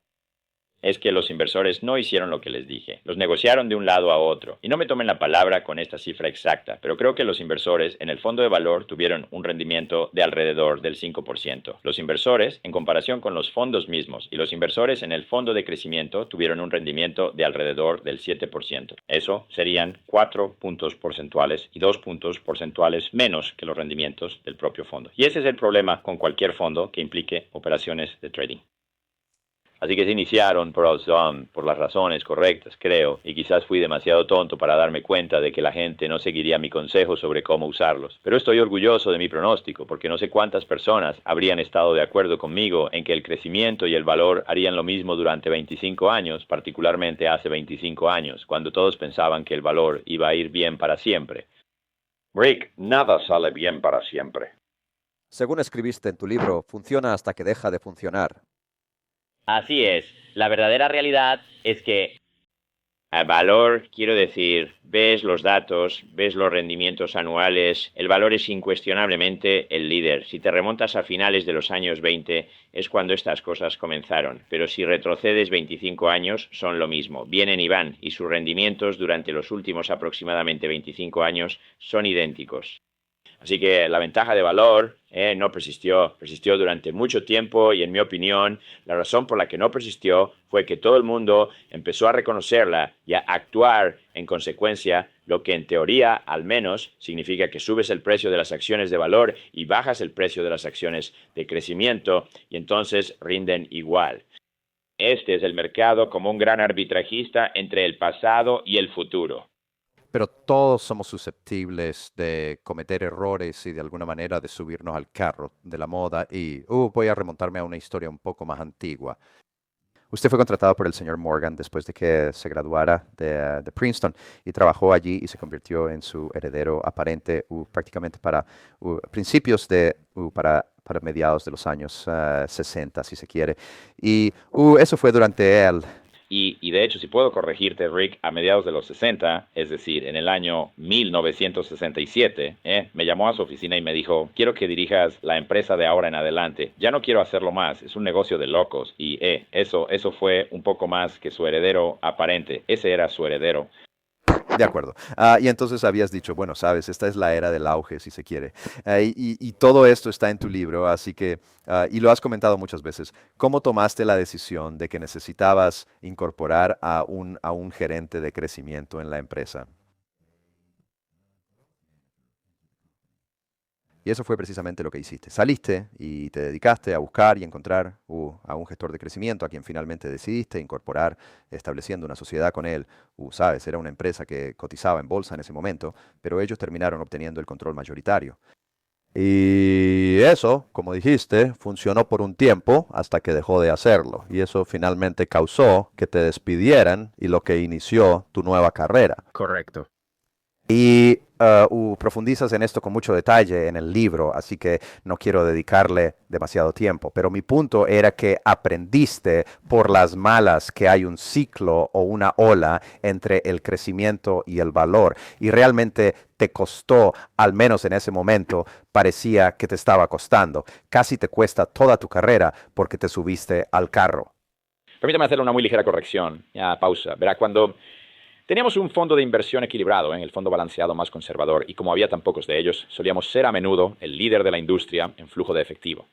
Es que los inversores no hicieron lo que les dije. Los negociaron de un lado a otro. Y no me tomen la palabra con esta cifra exacta, pero creo que los inversores en el fondo de valor tuvieron un rendimiento de alrededor del 5%. Los inversores, en comparación con los fondos mismos, y los inversores en el fondo de crecimiento tuvieron un rendimiento de alrededor del 7%. Eso serían 4 puntos porcentuales y 2 puntos porcentuales menos que los rendimientos del propio fondo. Y ese es el problema con cualquier fondo que implique operaciones de trading. Así que se iniciaron por las razones correctas, creo, y quizás fui demasiado tonto para darme cuenta de que la gente no seguiría mi consejo sobre cómo usarlos. Pero estoy orgulloso de mi pronóstico, porque no sé cuántas personas habrían estado de acuerdo conmigo en que el crecimiento y el valor harían lo mismo durante 25 años, particularmente hace 25 años, cuando todos pensaban que el valor iba a ir bien para siempre. Rick, nada sale bien para siempre. Según escribiste en tu libro, funciona hasta que deja de funcionar. Así es. La verdadera realidad es que A valor, quiero decir, ves los datos, ves los rendimientos anuales, el valor es incuestionablemente el líder. Si te remontas a finales de los años 20, es cuando estas cosas comenzaron. Pero si retrocedes 25 años, son lo mismo. Vienen y van, y sus rendimientos durante los últimos aproximadamente 25 años son idénticos. Así que la ventaja de valor no persistió durante mucho tiempo y en mi opinión la razón por la que no persistió fue que todo el mundo empezó a reconocerla y a actuar en consecuencia, lo que en teoría al menos significa que subes el precio de las acciones de valor y bajas el precio de las acciones de crecimiento y entonces rinden igual. Este es el mercado como un gran arbitrajista entre el pasado y el futuro. Pero todos somos susceptibles de cometer errores y de alguna manera de subirnos al carro de la moda y voy a remontarme a una historia un poco más antigua. Usted fue contratado por el señor Morgan después de que se graduara de Princeton y trabajó allí y se convirtió en su heredero aparente prácticamente para principios para mediados de los años 60, si se quiere. Y eso fue durante él. Y de hecho, si puedo corregirte, Rick, a mediados de los 60, es decir, en el año 1967, me llamó a su oficina y me dijo, quiero que dirijas la empresa de ahora en adelante. Ya no quiero hacerlo más, es un negocio de locos. Y eso fue un poco más que su heredero aparente. Ese era su heredero. De acuerdo. Y entonces habías dicho, bueno, sabes, esta es la era del auge, si se quiere. Y todo esto está en tu libro, así que, y lo has comentado muchas veces. ¿Cómo tomaste la decisión de que necesitabas incorporar a un gerente de crecimiento en la empresa? Y eso fue precisamente lo que hiciste. Saliste y te dedicaste a buscar y encontrar a un gestor de crecimiento a quien finalmente decidiste incorporar, estableciendo una sociedad con él. Sabes, era una empresa que cotizaba en bolsa en ese momento, pero ellos terminaron obteniendo el control mayoritario. Y eso, como dijiste, funcionó por un tiempo hasta que dejó de hacerlo. Y eso finalmente causó que te despidieran y lo que inició tu nueva carrera. Correcto. Y profundizas en esto con mucho detalle en el libro, así que no quiero dedicarle demasiado tiempo. Pero mi punto era que aprendiste por las malas que hay un ciclo o una ola entre el crecimiento y el valor. Y realmente te costó, al menos en ese momento, parecía que te estaba costando. Casi te cuesta toda tu carrera porque te subiste al carro. Permítame hacerle una muy ligera corrección. Ya, pausa. Verá, cuando teníamos un fondo de inversión equilibrado, el fondo balanceado más conservador, y como había tan pocos de ellos, solíamos ser a menudo el líder de la industria en flujo de efectivo.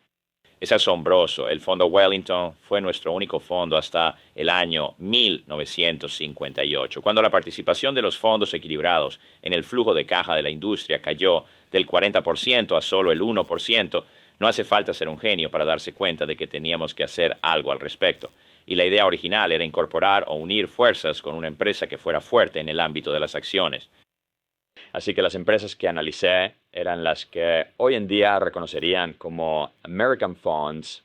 Es asombroso, el fondo Wellington fue nuestro único fondo hasta el año 1958, cuando la participación de los fondos equilibrados en el flujo de caja de la industria cayó del 40% a solo el 1%. No hace falta ser un genio para darse cuenta de que teníamos que hacer algo al respecto. Y la idea original era incorporar o unir fuerzas con una empresa que fuera fuerte en el ámbito de las acciones. Así que las empresas que analicé eran las que hoy en día reconocerían como American Funds.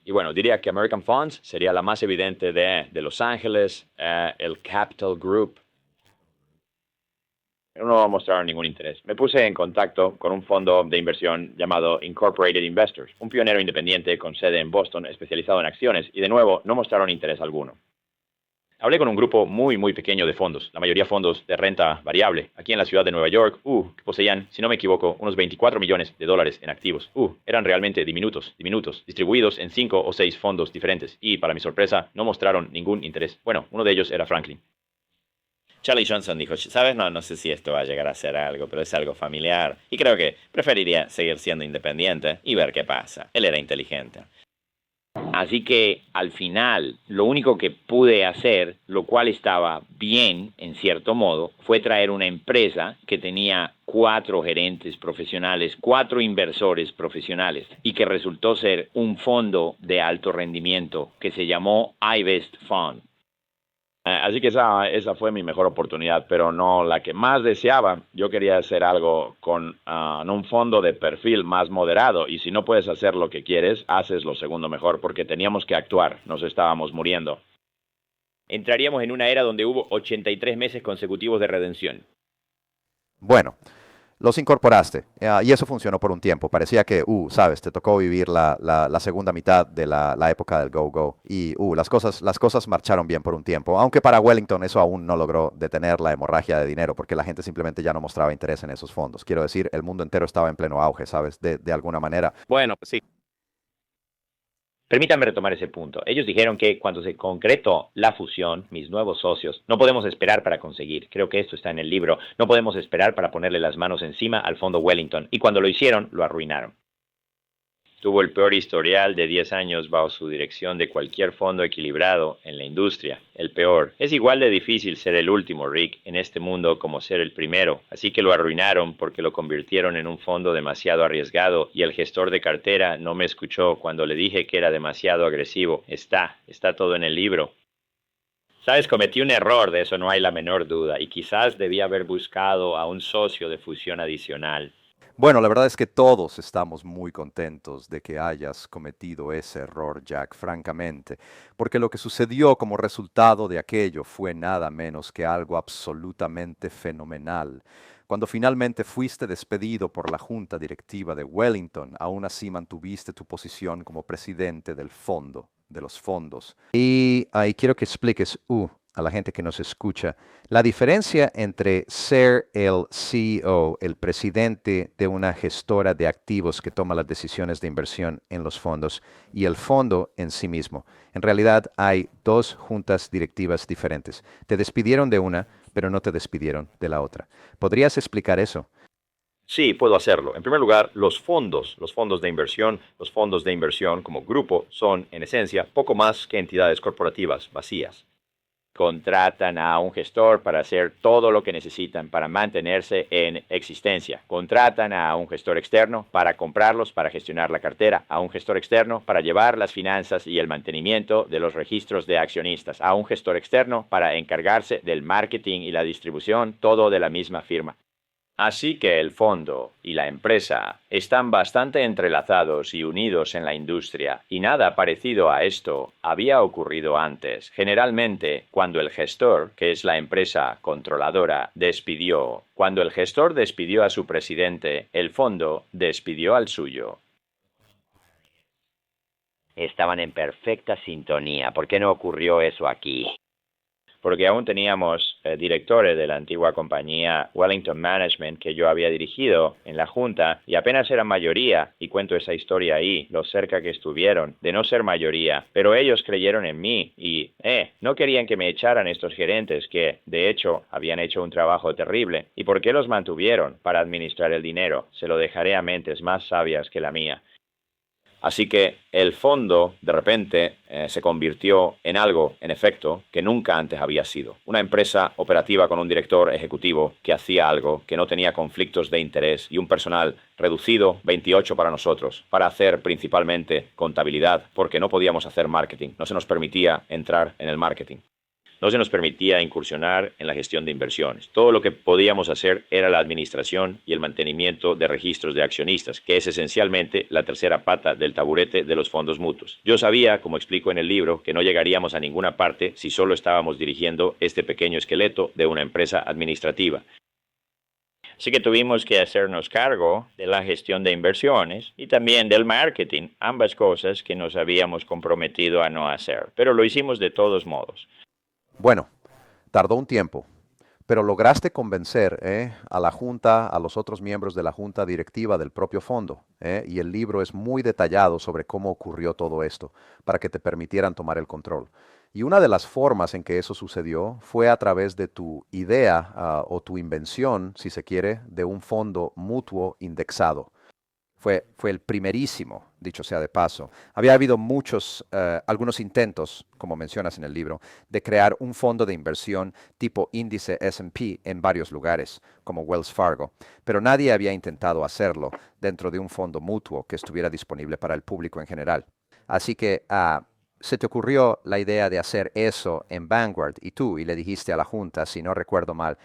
Y bueno, diría que American Funds sería la más evidente de Los Ángeles, el Capital Group. No mostraron ningún interés. Me puse en contacto con un fondo de inversión llamado Incorporated Investors, un pionero independiente con sede en Boston especializado en acciones, y de nuevo no mostraron interés alguno. Hablé con un grupo muy pequeño de fondos, la mayoría fondos de renta variable, aquí en la ciudad de Nueva York, que poseían, si no me equivoco, unos $24 millones en activos. Eran realmente diminutos, distribuidos en 5 o 6 fondos diferentes, y para mi sorpresa no mostraron ningún interés. Bueno, uno de ellos era Franklin. Charlie Johnson dijo, ¿sabes? No sé si esto va a llegar a ser algo, pero es algo familiar. Y creo que preferiría seguir siendo independiente y ver qué pasa. Él era inteligente. Así que al final, lo único que pude hacer, lo cual estaba bien en cierto modo, fue traer una empresa que tenía 4 gerentes profesionales, 4 inversores profesionales, y que resultó ser un fondo de alto rendimiento que se llamó iVest Fund. Así que esa fue mi mejor oportunidad, pero no la que más deseaba. Yo quería hacer algo con un fondo de perfil más moderado, y si no puedes hacer lo que quieres, haces lo segundo mejor, porque teníamos que actuar, nos estábamos muriendo. Entraríamos en una era donde hubo 83 meses consecutivos de redención. Bueno, Los incorporaste, y eso funcionó por un tiempo. Parecía que, sabes, te tocó vivir la segunda mitad de la época del go-go. Y las cosas marcharon bien por un tiempo. Aunque para Wellington eso aún no logró detener la hemorragia de dinero, porque la gente simplemente ya no mostraba interés en esos fondos. Quiero decir, el mundo entero estaba en pleno auge, ¿sabes? De alguna manera. Bueno, pues sí. Permítanme retomar ese punto. Ellos dijeron que cuando se concretó la fusión, mis nuevos socios, no podemos esperar para conseguir. Creo que esto está en el libro. No podemos esperar para ponerle las manos encima al fondo Wellington. Y cuando lo hicieron, lo arruinaron. Tuvo el peor historial de 10 años bajo su dirección de cualquier fondo equilibrado en la industria. El peor. Es igual de difícil ser el último, Rick, en este mundo como ser el primero. Así que lo arruinaron porque lo convirtieron en un fondo demasiado arriesgado y el gestor de cartera no me escuchó cuando le dije que era demasiado agresivo. Está todo en el libro. Sabes, cometí un error, de eso no hay la menor duda, y quizás debía haber buscado a un socio de fusión adicional. Bueno, la verdad es que todos estamos muy contentos de que hayas cometido ese error, Jack, francamente, porque lo que sucedió como resultado de aquello fue nada menos que algo absolutamente fenomenal. Cuando finalmente fuiste despedido por la junta directiva de Wellington, aún así mantuviste tu posición como presidente del fondo, de los fondos. Y ahí quiero que expliques, a la gente que nos escucha, la diferencia entre ser el CEO, el presidente de una gestora de activos que toma las decisiones de inversión en los fondos, y el fondo en sí mismo. En realidad hay dos juntas directivas diferentes. Te despidieron de una, pero no te despidieron de la otra. ¿Podrías explicar eso? Sí, puedo hacerlo. En primer lugar, los fondos de inversión como grupo son, en esencia, poco más que entidades corporativas vacías. Contratan a un gestor para hacer todo lo que necesitan para mantenerse en existencia. Contratan a un gestor externo para comprarlos, para gestionar la cartera. A un gestor externo para llevar las finanzas y el mantenimiento de los registros de accionistas. A un gestor externo para encargarse del marketing y la distribución, todo de la misma firma. Así que el fondo y la empresa están bastante entrelazados y unidos en la industria, y nada parecido a esto había ocurrido antes. Generalmente, cuando el gestor, que es la empresa controladora, cuando el gestor despidió a su presidente, el fondo despidió al suyo. Estaban en perfecta sintonía. ¿Por qué no ocurrió eso aquí? Porque aún teníamos directores de la antigua compañía Wellington Management que yo había dirigido en la junta y apenas eran mayoría, y cuento esa historia ahí, lo cerca que estuvieron de no ser mayoría, pero ellos creyeron en mí y no querían que me echaran estos gerentes que, de hecho, habían hecho un trabajo terrible. ¿Y por qué los mantuvieron? Para administrar el dinero. Se lo dejaré a mentes más sabias que la mía. Así que el fondo, de repente, se convirtió en algo, en efecto, que nunca antes había sido. Una empresa operativa con un director ejecutivo que hacía algo, que no tenía conflictos de interés y un personal reducido, 28 para nosotros, para hacer principalmente contabilidad, porque no podíamos hacer marketing. No se nos permitía entrar en el marketing. No se nos permitía incursionar en la gestión de inversiones. Todo lo que podíamos hacer era la administración y el mantenimiento de registros de accionistas, que es esencialmente la tercera pata del taburete de los fondos mutuos. Yo sabía, como explico en el libro, que no llegaríamos a ninguna parte si solo estábamos dirigiendo este pequeño esqueleto de una empresa administrativa. Así que tuvimos que hacernos cargo de la gestión de inversiones y también del marketing, ambas cosas que nos habíamos comprometido a no hacer, pero lo hicimos de todos modos. Bueno, tardó un tiempo, pero lograste convencer a la junta, a los otros miembros de la junta directiva del propio fondo, y el libro es muy detallado sobre cómo ocurrió todo esto, para que te permitieran tomar el control. Y una de las formas en que eso sucedió fue a través de tu idea o tu invención, si se quiere, de un fondo mutuo indexado. Fue el primerísimo, dicho sea de paso. Había habido algunos intentos, como mencionas en el libro, de crear un fondo de inversión tipo índice S&P en varios lugares, como Wells Fargo, pero nadie había intentado hacerlo dentro de un fondo mutuo que estuviera disponible para el público en general. Así que se te ocurrió la idea de hacer eso en Vanguard y le dijiste a la junta, si no recuerdo mal,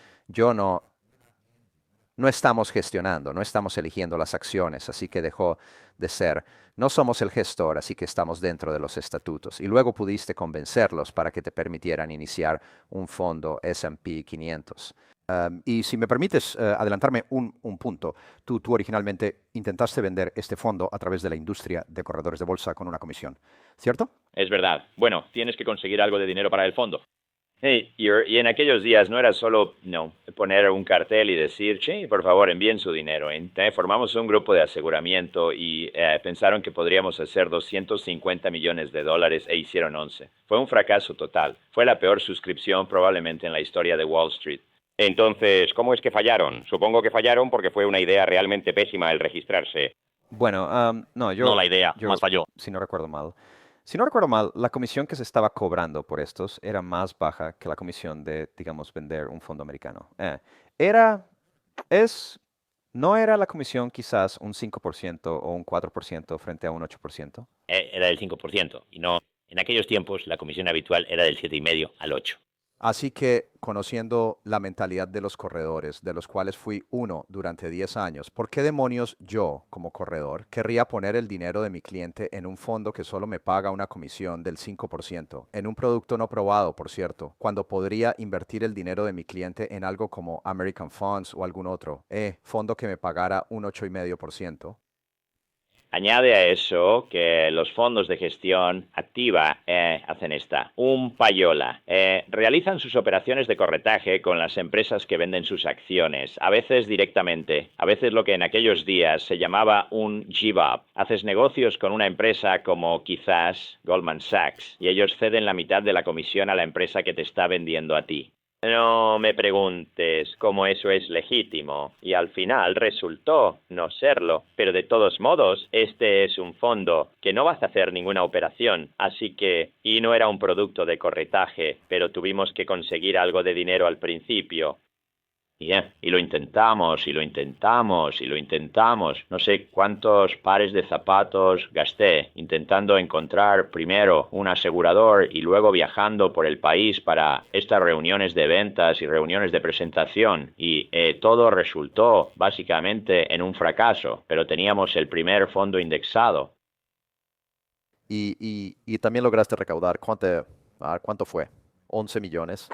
no estamos gestionando, no estamos eligiendo las acciones, así que dejó de ser. No somos el gestor, así que estamos dentro de los estatutos. Y luego pudiste convencerlos para que te permitieran iniciar un fondo S&P 500. Y si me permites adelantarme un punto, tú originalmente intentaste vender este fondo a través de la industria de corredores de bolsa con una comisión, ¿cierto? Es verdad. Bueno, tienes que conseguir algo de dinero para el fondo. Hey, y en aquellos días no era solo poner un cartel y decir, sí, por favor, envíen su dinero. Formamos un grupo de aseguramiento y pensaron que podríamos hacer $250 millones e hicieron 11. Fue un fracaso total. Fue la peor suscripción probablemente en la historia de Wall Street. Entonces, ¿cómo es que fallaron? Supongo que fallaron porque fue una idea realmente pésima el registrarse. Bueno, No la idea, más falló. Si no recuerdo mal, la comisión que se estaba cobrando por estos era más baja que la comisión de, digamos, vender un fondo americano. ¿No era la comisión quizás un 5% o un 4% frente a un 8%? Era del 5%, y no, en aquellos tiempos la comisión habitual era del 7,5 al 8. Así que, conociendo la mentalidad de los corredores, de los cuales fui uno durante 10 años, ¿por qué demonios yo, como corredor, querría poner el dinero de mi cliente en un fondo que solo me paga una comisión del 5%, en un producto no probado, por cierto, cuando podría invertir el dinero de mi cliente en algo como American Funds o algún otro, fondo que me pagara un 8,5%? Añade a eso que los fondos de gestión activa hacen un payola. Realizan sus operaciones de corretaje con las empresas que venden sus acciones, a veces directamente, a veces lo que en aquellos días se llamaba un give-up. Haces negocios con una empresa como quizás Goldman Sachs y ellos ceden la mitad de la comisión a la empresa que te está vendiendo a ti. No me preguntes cómo eso es legítimo, y al final resultó no serlo. Pero de todos modos, este es un fondo que no vas a hacer ninguna operación, así que, y no era un producto de corretaje, pero tuvimos que conseguir algo de dinero al principio. Y lo intentamos, y lo intentamos, y lo intentamos. No sé cuántos pares de zapatos gasté intentando encontrar primero un asegurador y luego viajando por el país para estas reuniones de ventas y reuniones de presentación. Y todo resultó básicamente en un fracaso, pero teníamos el primer fondo indexado. Y también lograste recaudar, ¿cuánto fue? 11 millones.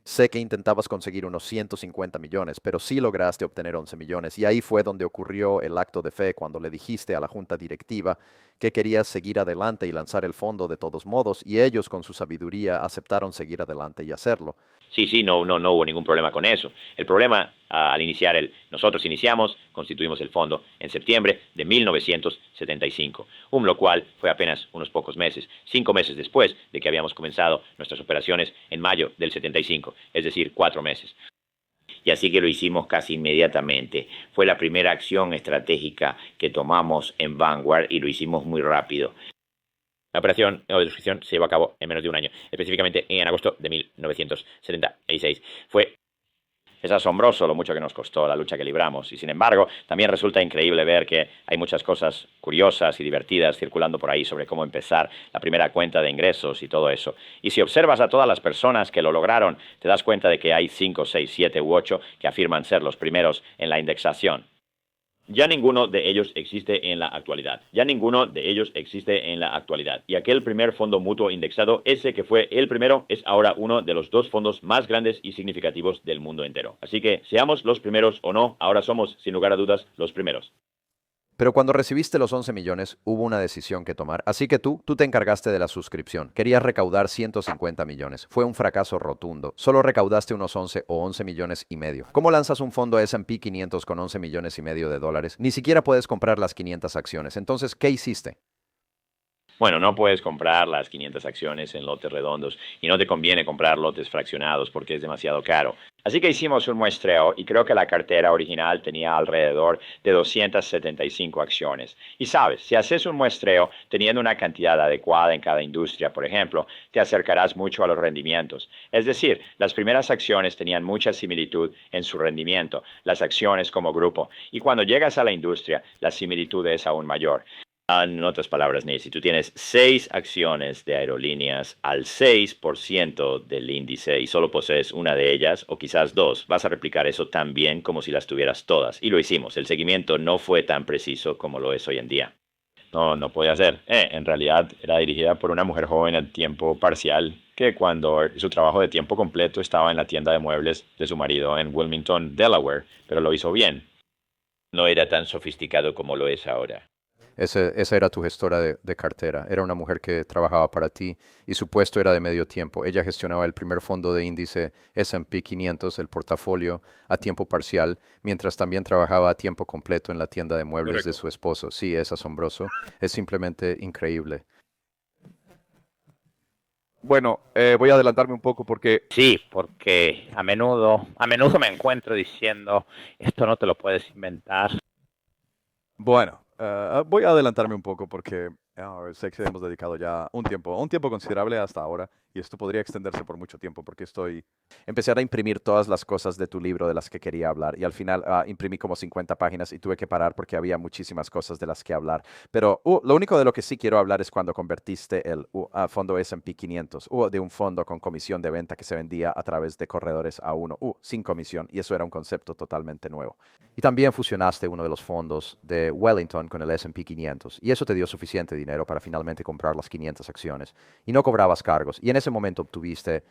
Sé que intentabas conseguir unos 150 millones, pero sí lograste obtener 11 millones. Y ahí fue donde ocurrió el acto de fe, cuando le dijiste a la junta directiva que querías seguir adelante y lanzar el fondo de todos modos, y ellos con su sabiduría aceptaron seguir adelante y hacerlo. Sí, no hubo ningún problema con eso. El problema, al iniciar nosotros iniciamos, constituimos el fondo en septiembre de 1975, lo cual fue apenas unos pocos meses, 5 meses después de que habíamos comenzado nuestras operaciones en mayo del 75, es decir, 4 meses. Y así que lo hicimos casi inmediatamente. Fue la primera acción estratégica que tomamos en Vanguard y lo hicimos muy rápido. La operación de suscripción se llevó a cabo en menos de un año, específicamente en agosto de 1976. Es asombroso lo mucho que nos costó la lucha que libramos y sin embargo también resulta increíble ver que hay muchas cosas curiosas y divertidas circulando por ahí sobre cómo empezar la primera cuenta de ingresos y todo eso. Y si observas a todas las personas que lo lograron, te das cuenta de que hay 5, 6, 7 u 8 que afirman ser los primeros en la indexación. Ya ninguno de ellos existe en la actualidad. Y aquel primer fondo mutuo indexado, ese que fue el primero, es ahora uno de los 2 fondos más grandes y significativos del mundo entero. Así que, seamos los primeros o no, ahora somos, sin lugar a dudas, los primeros. Pero cuando recibiste los 11 millones, hubo una decisión que tomar. Así que tú te encargaste de la suscripción. Querías recaudar 150 millones. Fue un fracaso rotundo. Solo recaudaste unos 11 o 11 millones y medio. ¿Cómo lanzas un fondo S&P 500 con 11 millones y medio de dólares? Ni siquiera puedes comprar las 500 acciones. Entonces, ¿qué hiciste? Bueno, no puedes comprar las 500 acciones en lotes redondos y no te conviene comprar lotes fraccionados porque es demasiado caro. Así que hicimos un muestreo y creo que la cartera original tenía alrededor de 275 acciones. Y sabes, si haces un muestreo teniendo una cantidad adecuada en cada industria, por ejemplo, te acercarás mucho a los rendimientos. Es decir, las primeras acciones tenían mucha similitud en su rendimiento, las acciones como grupo. Y cuando llegas a la industria, la similitud es aún mayor. En otras palabras, Nate, si tú tienes 6 acciones de aerolíneas al 6% del índice y solo posees una de ellas, o quizás 2, vas a replicar eso tan bien como si las tuvieras todas. Y lo hicimos. El seguimiento no fue tan preciso como lo es hoy en día. no podía ser. En realidad era dirigida por una mujer joven a tiempo parcial que cuando su trabajo de tiempo completo estaba en la tienda de muebles de su marido en Wilmington, Delaware, pero lo hizo bien. No era tan sofisticado como lo es ahora. Esa era tu gestora de cartera. Era una mujer que trabajaba para ti y su puesto era de medio tiempo. Ella gestionaba el primer fondo de índice S&P 500, el portafolio, a tiempo parcial, mientras también trabajaba a tiempo completo en la tienda de muebles de su esposo. Sí, es asombroso. Es simplemente increíble. Bueno, voy a adelantarme un poco porque Sí, porque a menudo me encuentro diciendo, esto no te lo puedes inventar. Bueno, voy a adelantarme un poco porque sé que hemos dedicado ya un tiempo considerable hasta ahora y esto podría extenderse por mucho tiempo porque empecé a imprimir todas las cosas de tu libro de las que quería hablar y al final imprimí como 50 páginas y tuve que parar porque había muchísimas cosas de las que hablar. Pero lo único de lo que sí quiero hablar es cuando convertiste el fondo S&P 500 de un fondo con comisión de venta que se vendía a través de corredores a uno sin comisión y eso era un concepto totalmente nuevo. Y también fusionaste uno de los fondos de Wellington con el S&P 500 y eso te dio suficiente dinero para finalmente comprar las 500 acciones y no cobrabas cargos y en ese momento obtuviste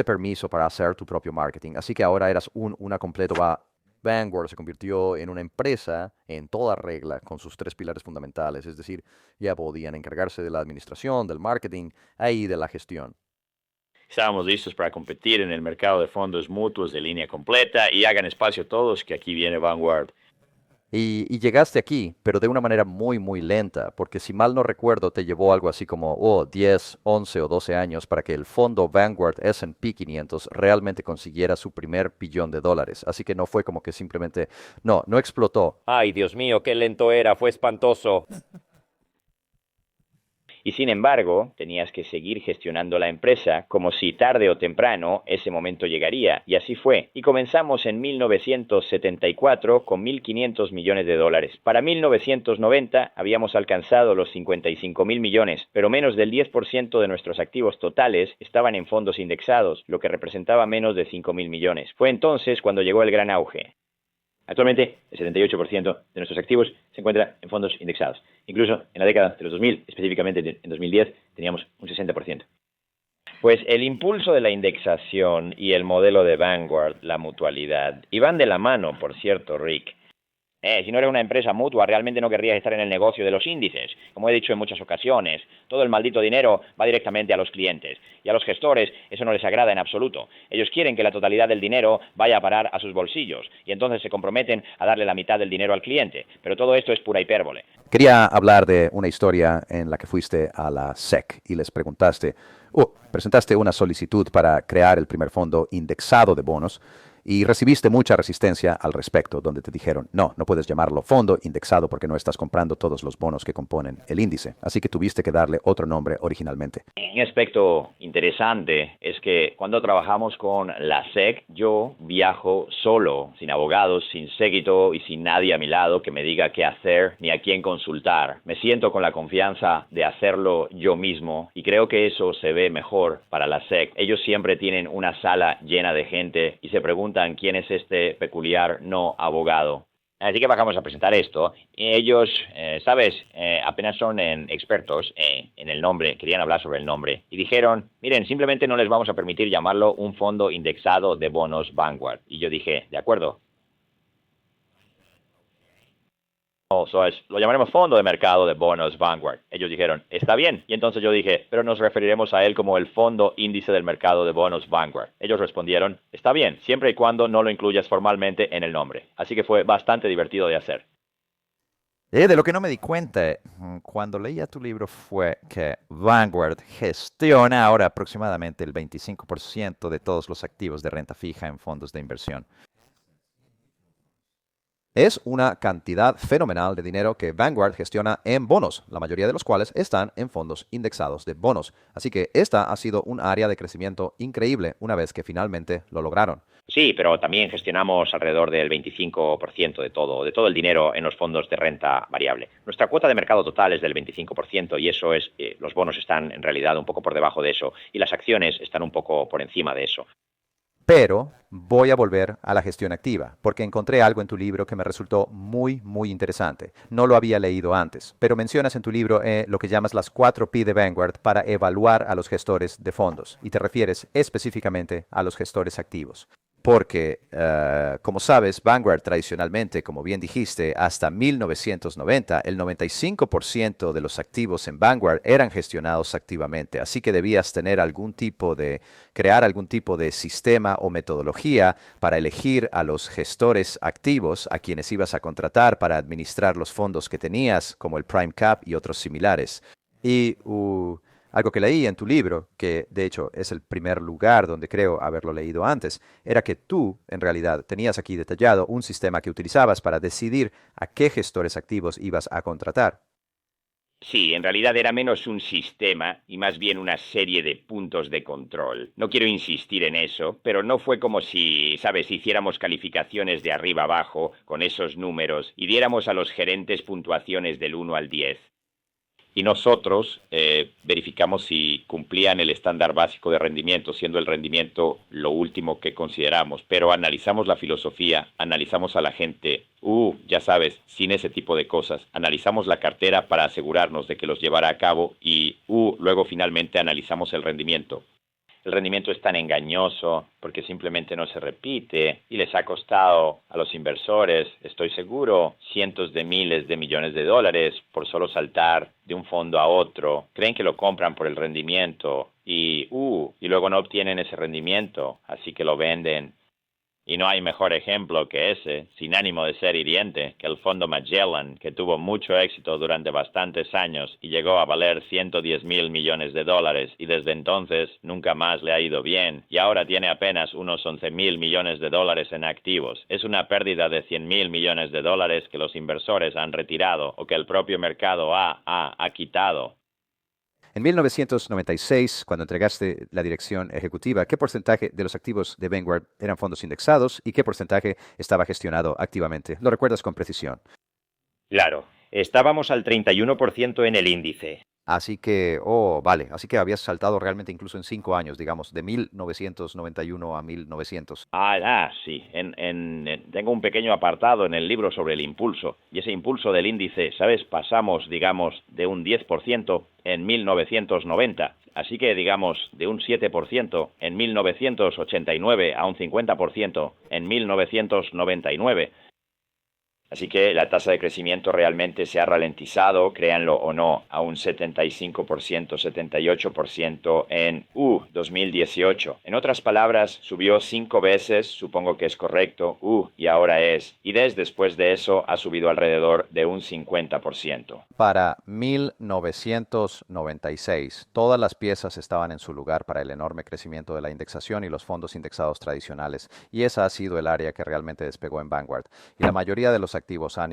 permiso para hacer tu propio marketing, así que ahora eras una completa. Vanguard se convirtió en una empresa en toda regla con sus 3 pilares fundamentales, es decir, ya podían encargarse de la administración, del marketing y de la gestión. Estábamos listos para competir en el mercado de fondos mutuos de línea completa y hagan espacio todos que aquí viene Vanguard. Y llegaste aquí, pero de una manera muy, muy lenta, porque si mal no recuerdo, te llevó algo así como 10, 11 o 12 años para que el fondo Vanguard S&P 500 realmente consiguiera su primer billón de dólares. Así que no fue como que simplemente, no explotó. Ay, Dios mío, qué lento era, fue espantoso. Y sin embargo, tenías que seguir gestionando la empresa como si tarde o temprano ese momento llegaría, y así fue. Y comenzamos en 1974 con 1.500 millones de dólares. Para 1990 habíamos alcanzado los 55.000 millones, pero menos del 10% de nuestros activos totales estaban en fondos indexados, lo que representaba menos de 5.000 millones. Fue entonces cuando llegó el gran auge. Actualmente, el 78% de nuestros activos se encuentra en fondos indexados. Incluso en la década de los 2000, específicamente en 2010, teníamos un 60%. Pues el impulso de la indexación y el modelo de Vanguard, la mutualidad, iban de la mano, por cierto, Rick. Si no eres una empresa mutua, realmente no querrías estar en el negocio de los índices. Como he dicho en muchas ocasiones, todo el maldito dinero va directamente a los clientes. Y a los gestores eso no les agrada en absoluto. Ellos quieren que la totalidad del dinero vaya a parar a sus bolsillos. Y entonces se comprometen a darle la mitad del dinero al cliente. Pero todo esto es pura hipérbole. Quería hablar de una historia en la que fuiste a la SEC y les presentaste una solicitud para crear el primer fondo indexado de bonos. Y recibiste mucha resistencia al respecto, donde te dijeron, no puedes llamarlo fondo indexado porque no estás comprando todos los bonos que componen el índice. Así que tuviste que darle otro nombre originalmente. Un aspecto interesante es que cuando trabajamos con la SEC, yo viajo solo, sin abogados, sin séquito y sin nadie a mi lado que me diga qué hacer ni a quién consultar. Me siento con la confianza de hacerlo yo mismo y creo que eso se ve mejor para la SEC. Ellos siempre tienen una sala llena de gente y se preguntan quién es este peculiar no abogado. Así que bajamos a presentar esto. Ellos, apenas son expertos en el nombre, querían hablar sobre el nombre, y dijeron, miren, simplemente no les vamos a permitir llamarlo un fondo indexado de bonos Vanguard. Y yo dije, de acuerdo. Lo llamaremos Fondo de Mercado de Bonos Vanguard. Ellos dijeron, está bien. Y entonces yo dije, pero nos referiremos a él como el Fondo Índice del Mercado de Bonos Vanguard. Ellos respondieron, está bien, siempre y cuando no lo incluyas formalmente en el nombre. Así que fue bastante divertido de hacer. De lo que no me di cuenta cuando leía tu libro fue que Vanguard gestiona ahora aproximadamente el 25% de todos los activos de renta fija en fondos de inversión. Es una cantidad fenomenal de dinero que Vanguard gestiona en bonos, la mayoría de los cuales están en fondos indexados de bonos. Así que esta ha sido un área de crecimiento increíble una vez que finalmente lo lograron. Sí, pero también gestionamos alrededor del 25% de todo el dinero en los fondos de renta variable. Nuestra cuota de mercado total es del 25% y eso es, los bonos están en realidad un poco por debajo de eso y las acciones están un poco por encima de eso. Pero voy a volver a la gestión activa, porque encontré algo en tu libro que me resultó muy, muy interesante. No lo había leído antes, pero mencionas en tu libro lo que llamas las 4P de Vanguard para evaluar a los gestores de fondos, y te refieres específicamente a los gestores activos. Porque, como sabes, Vanguard tradicionalmente, como bien dijiste, hasta 1990, el 95% de los activos en Vanguard eran gestionados activamente. Así que debías tener crear algún tipo de sistema o metodología para elegir a los gestores activos a quienes ibas a contratar para administrar los fondos que tenías, como el Prime Cap y otros similares. Y algo que leí en tu libro, que de hecho es el primer lugar donde creo haberlo leído antes, era que tú, en realidad, tenías aquí detallado un sistema que utilizabas para decidir a qué gestores activos ibas a contratar. Sí, en realidad era menos un sistema y más bien una serie de puntos de control. No quiero insistir en eso, pero no fue como si, sabes, hiciéramos calificaciones de arriba abajo con esos números y diéramos a los gerentes puntuaciones del 1 al 10. Y nosotros verificamos si cumplían el estándar básico de rendimiento, siendo el rendimiento lo último que consideramos. Pero analizamos la filosofía, analizamos a la gente, ya sabes, sin ese tipo de cosas. Analizamos la cartera para asegurarnos de que los llevara a cabo y luego finalmente analizamos el rendimiento. El rendimiento es tan engañoso porque simplemente no se repite y les ha costado a los inversores, estoy seguro, cientos de miles de millones de dólares por solo saltar de un fondo a otro. Creen que lo compran por el rendimiento y luego no obtienen ese rendimiento, así que lo venden. Y no hay mejor ejemplo que ese, sin ánimo de ser hiriente, que el fondo Magellan, que tuvo mucho éxito durante bastantes años y llegó a valer 110.000 millones de dólares y desde entonces nunca más le ha ido bien y ahora tiene apenas unos 11.000 millones de dólares en activos. Es una pérdida de 100.000 millones de dólares que los inversores han retirado o que el propio mercado ha quitado. En 1996, cuando entregaste la dirección ejecutiva, ¿qué porcentaje de los activos de Vanguard eran fondos indexados y qué porcentaje estaba gestionado activamente? ¿Lo recuerdas con precisión? Claro, estábamos al 31% en el índice. Así que, vale, así que habías saltado realmente incluso en 5 años, digamos, de 1991 a 1900. Sí. Tengo un pequeño apartado en el libro sobre el impulso. Y ese impulso del índice, ¿sabes? Pasamos, digamos, de un 10% en 1990. Así que, digamos, de un 7% en 1989 a un 50% en 1999. Así que la tasa de crecimiento realmente se ha ralentizado, créanlo o no, a un 75%, 78% en 2018. En otras palabras, subió 5 veces, supongo que es correcto, y ahora es. Y después de eso ha subido alrededor de un 50%. Para 1996, todas las piezas estaban en su lugar para el enorme crecimiento de la indexación y los fondos indexados tradicionales. Y esa ha sido el área que realmente despegó en Vanguard. Y la mayoría de los activos han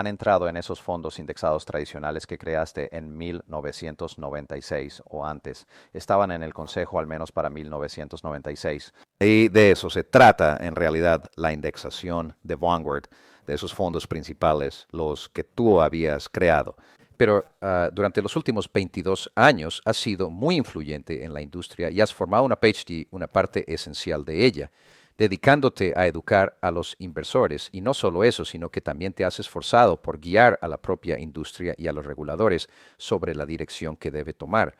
entrado en esos fondos indexados tradicionales que creaste en 1996 o antes. Estaban en el consejo al menos para 1996. Y de eso se trata en realidad la indexación de Vanguard, de esos fondos principales, los que tú habías creado. Pero durante los últimos 22 años has sido muy influyente en la industria y has formado una PhD, una parte esencial de ella, dedicándote a educar a los inversores. Y no solo eso, sino que también te has esforzado por guiar a la propia industria y a los reguladores sobre la dirección que debe tomar.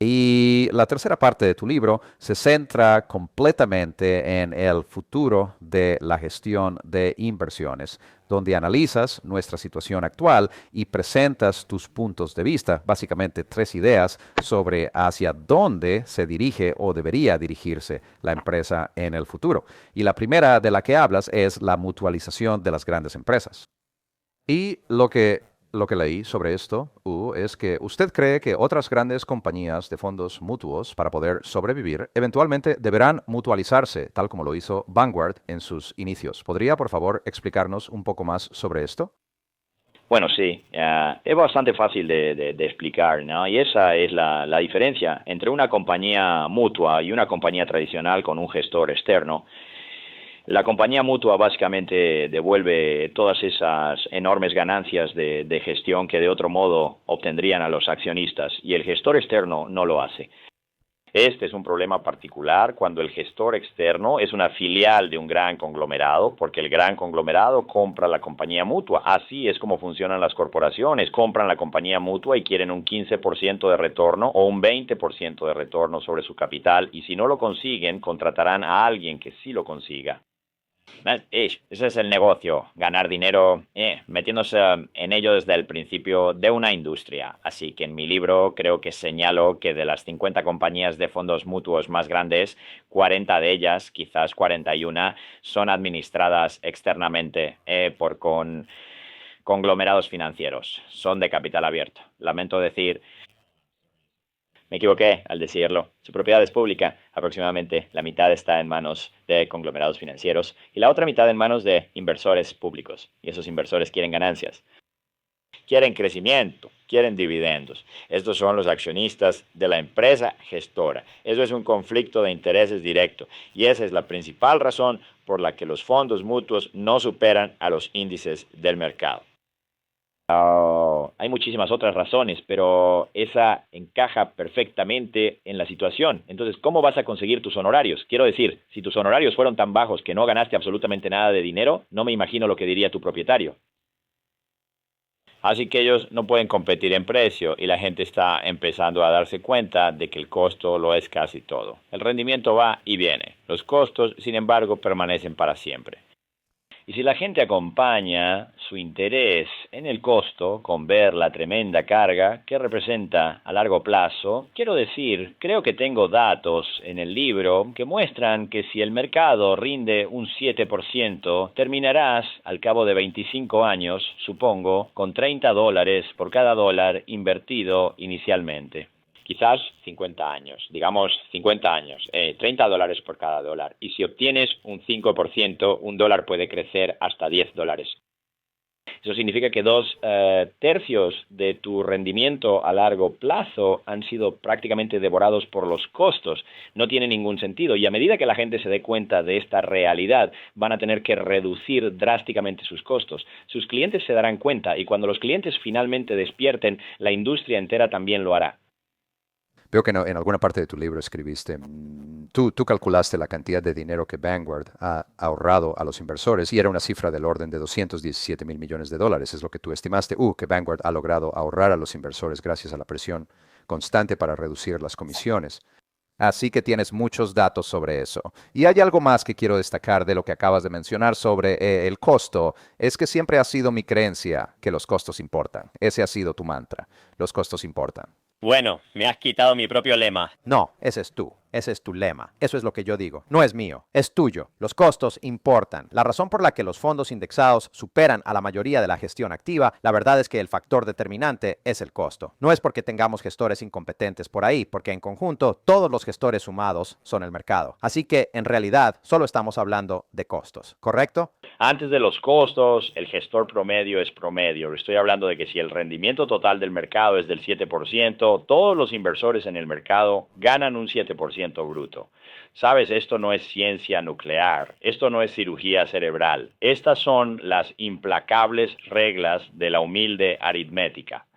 Y la tercera parte de tu libro se centra completamente en el futuro de la gestión de inversiones, donde analizas nuestra situación actual y presentas tus puntos de vista, básicamente 3 ideas sobre hacia dónde se dirige o debería dirigirse la empresa en el futuro. Y la primera de la que hablas es la mutualización de las grandes empresas. Y lo que leí sobre esto, es que usted cree que otras grandes compañías de fondos mutuos, para poder sobrevivir, eventualmente deberán mutualizarse, tal como lo hizo Vanguard en sus inicios. ¿Podría, por favor, explicarnos un poco más sobre esto? Bueno, sí, es bastante fácil de explicar, ¿no? Y esa es la diferencia entre una compañía mutua y una compañía tradicional con un gestor externo. La compañía mutua básicamente devuelve todas esas enormes ganancias de gestión que de otro modo obtendrían a los accionistas y el gestor externo no lo hace. Este es un problema particular cuando el gestor externo es una filial de un gran conglomerado, porque el gran conglomerado compra la compañía mutua. Así es como funcionan las corporaciones. Compran la compañía mutua y quieren un 15% de retorno o un 20% de retorno sobre su capital, y si no lo consiguen, contratarán a alguien que sí lo consiga. Ese es el negocio, ganar dinero metiéndose en ello desde el principio de una industria. Así que en mi libro creo que señalo que de las 50 compañías de fondos mutuos más grandes, 40 de ellas, quizás 41, son administradas externamente por conglomerados financieros. Son de capital abierto. Lamento decir, me equivoqué al decirlo. Su propiedad es pública. Aproximadamente la mitad está en manos de conglomerados financieros y la otra mitad en manos de inversores públicos. Y esos inversores quieren ganancias. Quieren crecimiento, quieren dividendos. Estos son los accionistas de la empresa gestora. Eso es un conflicto de intereses directo. Y esa es la principal razón por la que los fondos mutuos no superan a los índices del mercado. Hay muchísimas otras razones, pero esa encaja perfectamente en la situación. Entonces, ¿cómo vas a conseguir tus honorarios? Quiero decir, si tus honorarios fueron tan bajos que no ganaste absolutamente nada de dinero, no me imagino lo que diría tu propietario. Así que ellos no pueden competir en precio y la gente está empezando a darse cuenta de que el costo lo es casi todo. El rendimiento va y viene. Los costos, sin embargo, permanecen para siempre. Y si la gente acompaña su interés en el costo con ver la tremenda carga que representa a largo plazo, quiero decir, creo que tengo datos en el libro que muestran que si el mercado rinde un 7%, terminarás al cabo de 25 años, supongo, con $30 por cada dólar invertido inicialmente. Quizás 50 años, digamos 50 años, $30 por cada dólar. Y si obtienes un 5%, un dólar puede crecer hasta $10. Eso significa que 2/3 de tu rendimiento a largo plazo han sido prácticamente devorados por los costos. No tiene ningún sentido. Y a medida que la gente se dé cuenta de esta realidad, van a tener que reducir drásticamente sus costos. Sus clientes se darán cuenta y cuando los clientes finalmente despierten, la industria entera también lo hará. Veo que en alguna parte de tu libro escribiste, tú calculaste la cantidad de dinero que Vanguard ha ahorrado a los inversores y era una cifra del orden de $217 mil millones, es lo que tú estimaste, que Vanguard ha logrado ahorrar a los inversores gracias a la presión constante para reducir las comisiones. Así que tienes muchos datos sobre eso. Y hay algo más que quiero destacar de lo que acabas de mencionar sobre el costo. Es que siempre ha sido mi creencia que los costos importan. Ese ha sido tu mantra. Los costos importan. Bueno, me has quitado mi propio lema. No, ese es tú. Ese es tu lema. Eso es lo que yo digo. No es mío. Es tuyo. Los costos importan. La razón por la que los fondos indexados superan a la mayoría de la gestión activa, la verdad es que el factor determinante es el costo. No es porque tengamos gestores incompetentes por ahí, porque en conjunto todos los gestores sumados son el mercado. Así que en realidad solo estamos hablando de costos, ¿correcto? Antes de los costos, el gestor promedio es promedio. Estoy hablando de que si el rendimiento total del mercado es del 7%, todos los inversores en el mercado ganan un 7% bruto. Sabes, esto no es ciencia nuclear, esto no es cirugía cerebral. Estas son las implacables reglas de la humilde aritmética.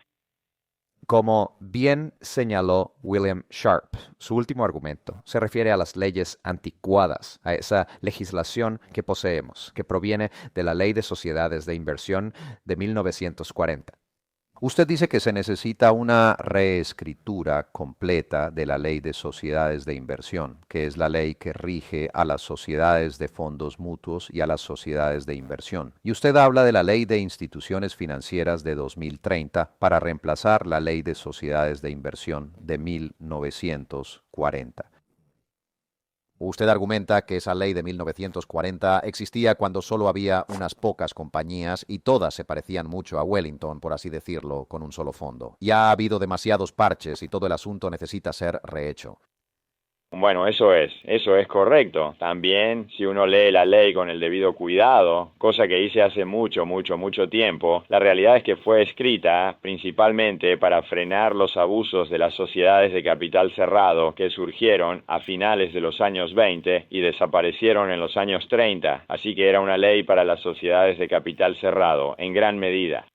Como bien señaló William Sharpe, su último argumento se refiere a las leyes anticuadas, a esa legislación que poseemos, que proviene de la Ley de Sociedades de Inversión de 1940. Usted dice que se necesita una reescritura completa de la Ley de Sociedades de Inversión, que es la ley que rige a las sociedades de fondos mutuos y a las sociedades de inversión. Y usted habla de la Ley de Instituciones Financieras de 2030 para reemplazar la Ley de Sociedades de Inversión de 1940. Usted argumenta que esa ley de 1940 existía cuando solo había unas pocas compañías y todas se parecían mucho a Wellington, por así decirlo, con un solo fondo. Ya ha habido demasiados parches y todo el asunto necesita ser rehecho. Bueno, eso es correcto. También, si uno lee la ley con el debido cuidado, cosa que hice hace mucho tiempo, la realidad es que fue escrita principalmente para frenar los abusos de las sociedades de capital cerrado que surgieron a finales de los años 20 y desaparecieron en los años 30. Así que era una ley para las sociedades de capital cerrado, en gran medida.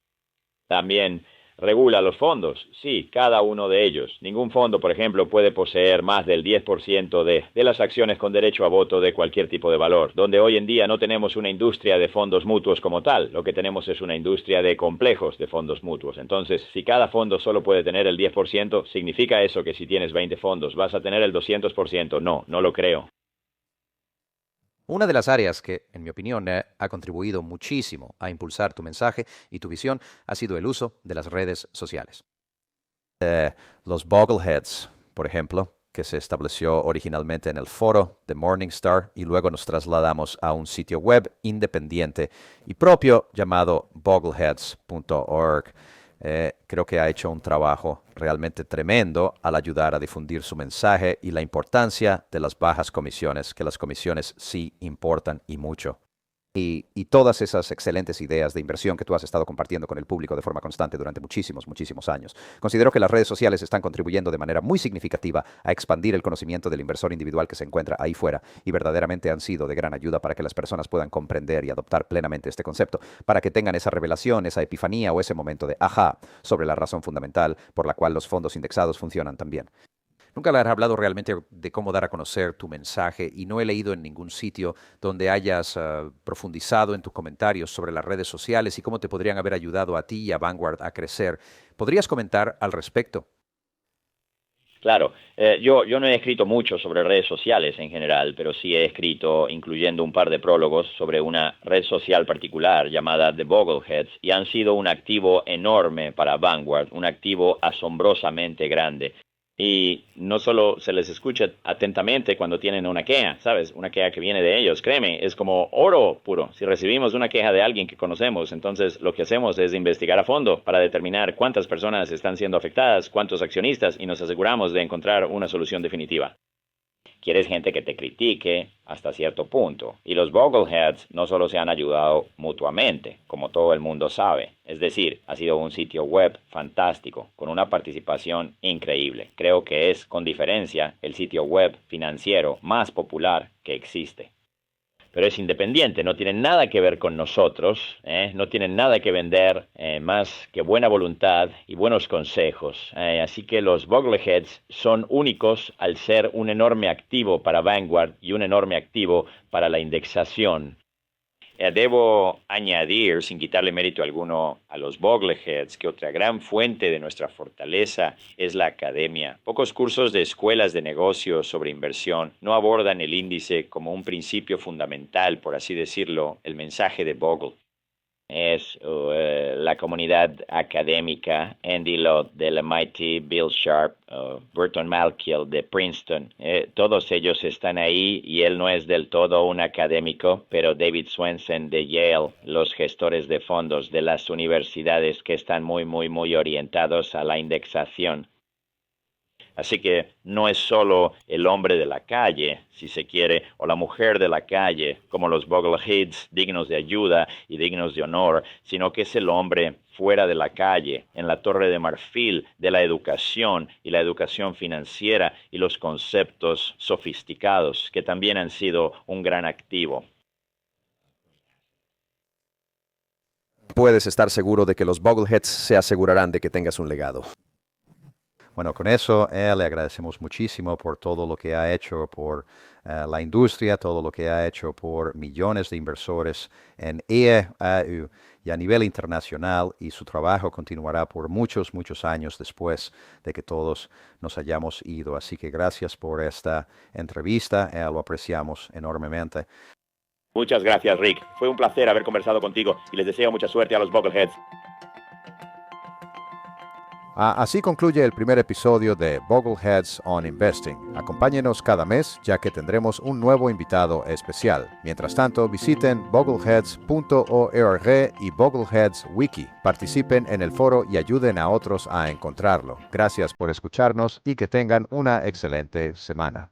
También regula los fondos. Sí, cada uno de ellos. Ningún fondo, por ejemplo, puede poseer más del 10% de las acciones con derecho a voto de cualquier tipo de valor, donde hoy en día no tenemos una industria de fondos mutuos como tal, lo que tenemos es una industria de complejos de fondos mutuos. Entonces, si cada fondo solo puede tener el 10%, ¿significa eso que si tienes 20 fondos vas a tener el 200%? No, no lo creo. Una de las áreas que, en mi opinión, ha contribuido muchísimo a impulsar tu mensaje y tu visión ha sido el uso de las redes sociales. Los Bogleheads, por ejemplo, que se estableció originalmente en el foro de Morningstar y luego nos trasladamos a un sitio web independiente y propio llamado bogleheads.org. Creo que ha hecho un trabajo realmente tremendo al ayudar a difundir su mensaje y la importancia de las bajas comisiones, que las comisiones sí importan y mucho. Y todas esas excelentes ideas de inversión que tú has estado compartiendo con el público de forma constante durante muchísimos, muchísimos años. Considero que las redes sociales están contribuyendo de manera muy significativa a expandir el conocimiento del inversor individual que se encuentra ahí fuera y verdaderamente han sido de gran ayuda para que las personas puedan comprender y adoptar plenamente este concepto, para que tengan esa revelación, esa epifanía o ese momento de ajá sobre la razón fundamental por la cual los fondos indexados funcionan tan bien. Nunca le has hablado realmente de cómo dar a conocer tu mensaje y no he leído en ningún sitio donde hayas profundizado en tus comentarios sobre las redes sociales y cómo te podrían haber ayudado a ti y a Vanguard a crecer. ¿Podrías comentar al respecto? Claro, yo no he escrito mucho sobre redes sociales en general, pero sí he escrito, incluyendo un par de prólogos, sobre una red social particular llamada The Bogleheads, y han sido un activo enorme para Vanguard, un activo asombrosamente grande. Y no solo se les escucha atentamente cuando tienen una queja, ¿sabes? Una queja que viene de ellos, créeme, es como oro puro. Si recibimos una queja de alguien que conocemos, entonces lo que hacemos es investigar a fondo para determinar cuántas personas están siendo afectadas, cuántos accionistas, y nos aseguramos de encontrar una solución definitiva. Quieres gente que te critique hasta cierto punto. Y los Bogleheads no solo se han ayudado mutuamente, como todo el mundo sabe. Es decir, ha sido un sitio web fantástico, con una participación increíble. Creo que es, con diferencia, el sitio web financiero más popular que existe. Pero es independiente, no tienen nada que ver con nosotros, no tienen nada que vender más que buena voluntad y buenos consejos. Así que los Bogleheads son únicos al ser un enorme activo para Vanguard y un enorme activo para la indexación. Debo añadir, sin quitarle mérito alguno a los Bogleheads, que otra gran fuente de nuestra fortaleza es la academia. Pocos cursos de escuelas de negocios sobre inversión no abordan el índice como un principio fundamental, por así decirlo, el mensaje de Bogle. Es la comunidad académica, Andy Lott del MIT, Bill Sharp, Burton Malkiel de Princeton. Todos ellos están ahí y él no es del todo un académico, pero David Swensen de Yale, los gestores de fondos de las universidades que están muy orientados a la indexación. Así que no es solo el hombre de la calle, si se quiere, o la mujer de la calle, como los Bogleheads, dignos de ayuda y dignos de honor, sino que es el hombre fuera de la calle, en la torre de marfil de la educación y la educación financiera y los conceptos sofisticados, que también han sido un gran activo. Puedes estar seguro de que los Bogleheads se asegurarán de que tengas un legado. Bueno, con eso le agradecemos muchísimo por todo lo que ha hecho por la industria, todo lo que ha hecho por millones de inversores en EAU y a nivel internacional, y su trabajo continuará por muchos años después de que todos nos hayamos ido. Así que gracias por esta entrevista, lo apreciamos enormemente. Muchas gracias, Rick. Fue un placer haber conversado contigo y les deseo mucha suerte a los Bogleheads. Así concluye el primer episodio de Bogleheads on Investing. Acompáñenos cada mes, ya que tendremos un nuevo invitado especial. Mientras tanto, visiten bogleheads.org y Bogleheads Wiki. Participen en el foro y ayuden a otros a encontrarlo. Gracias por escucharnos y que tengan una excelente semana.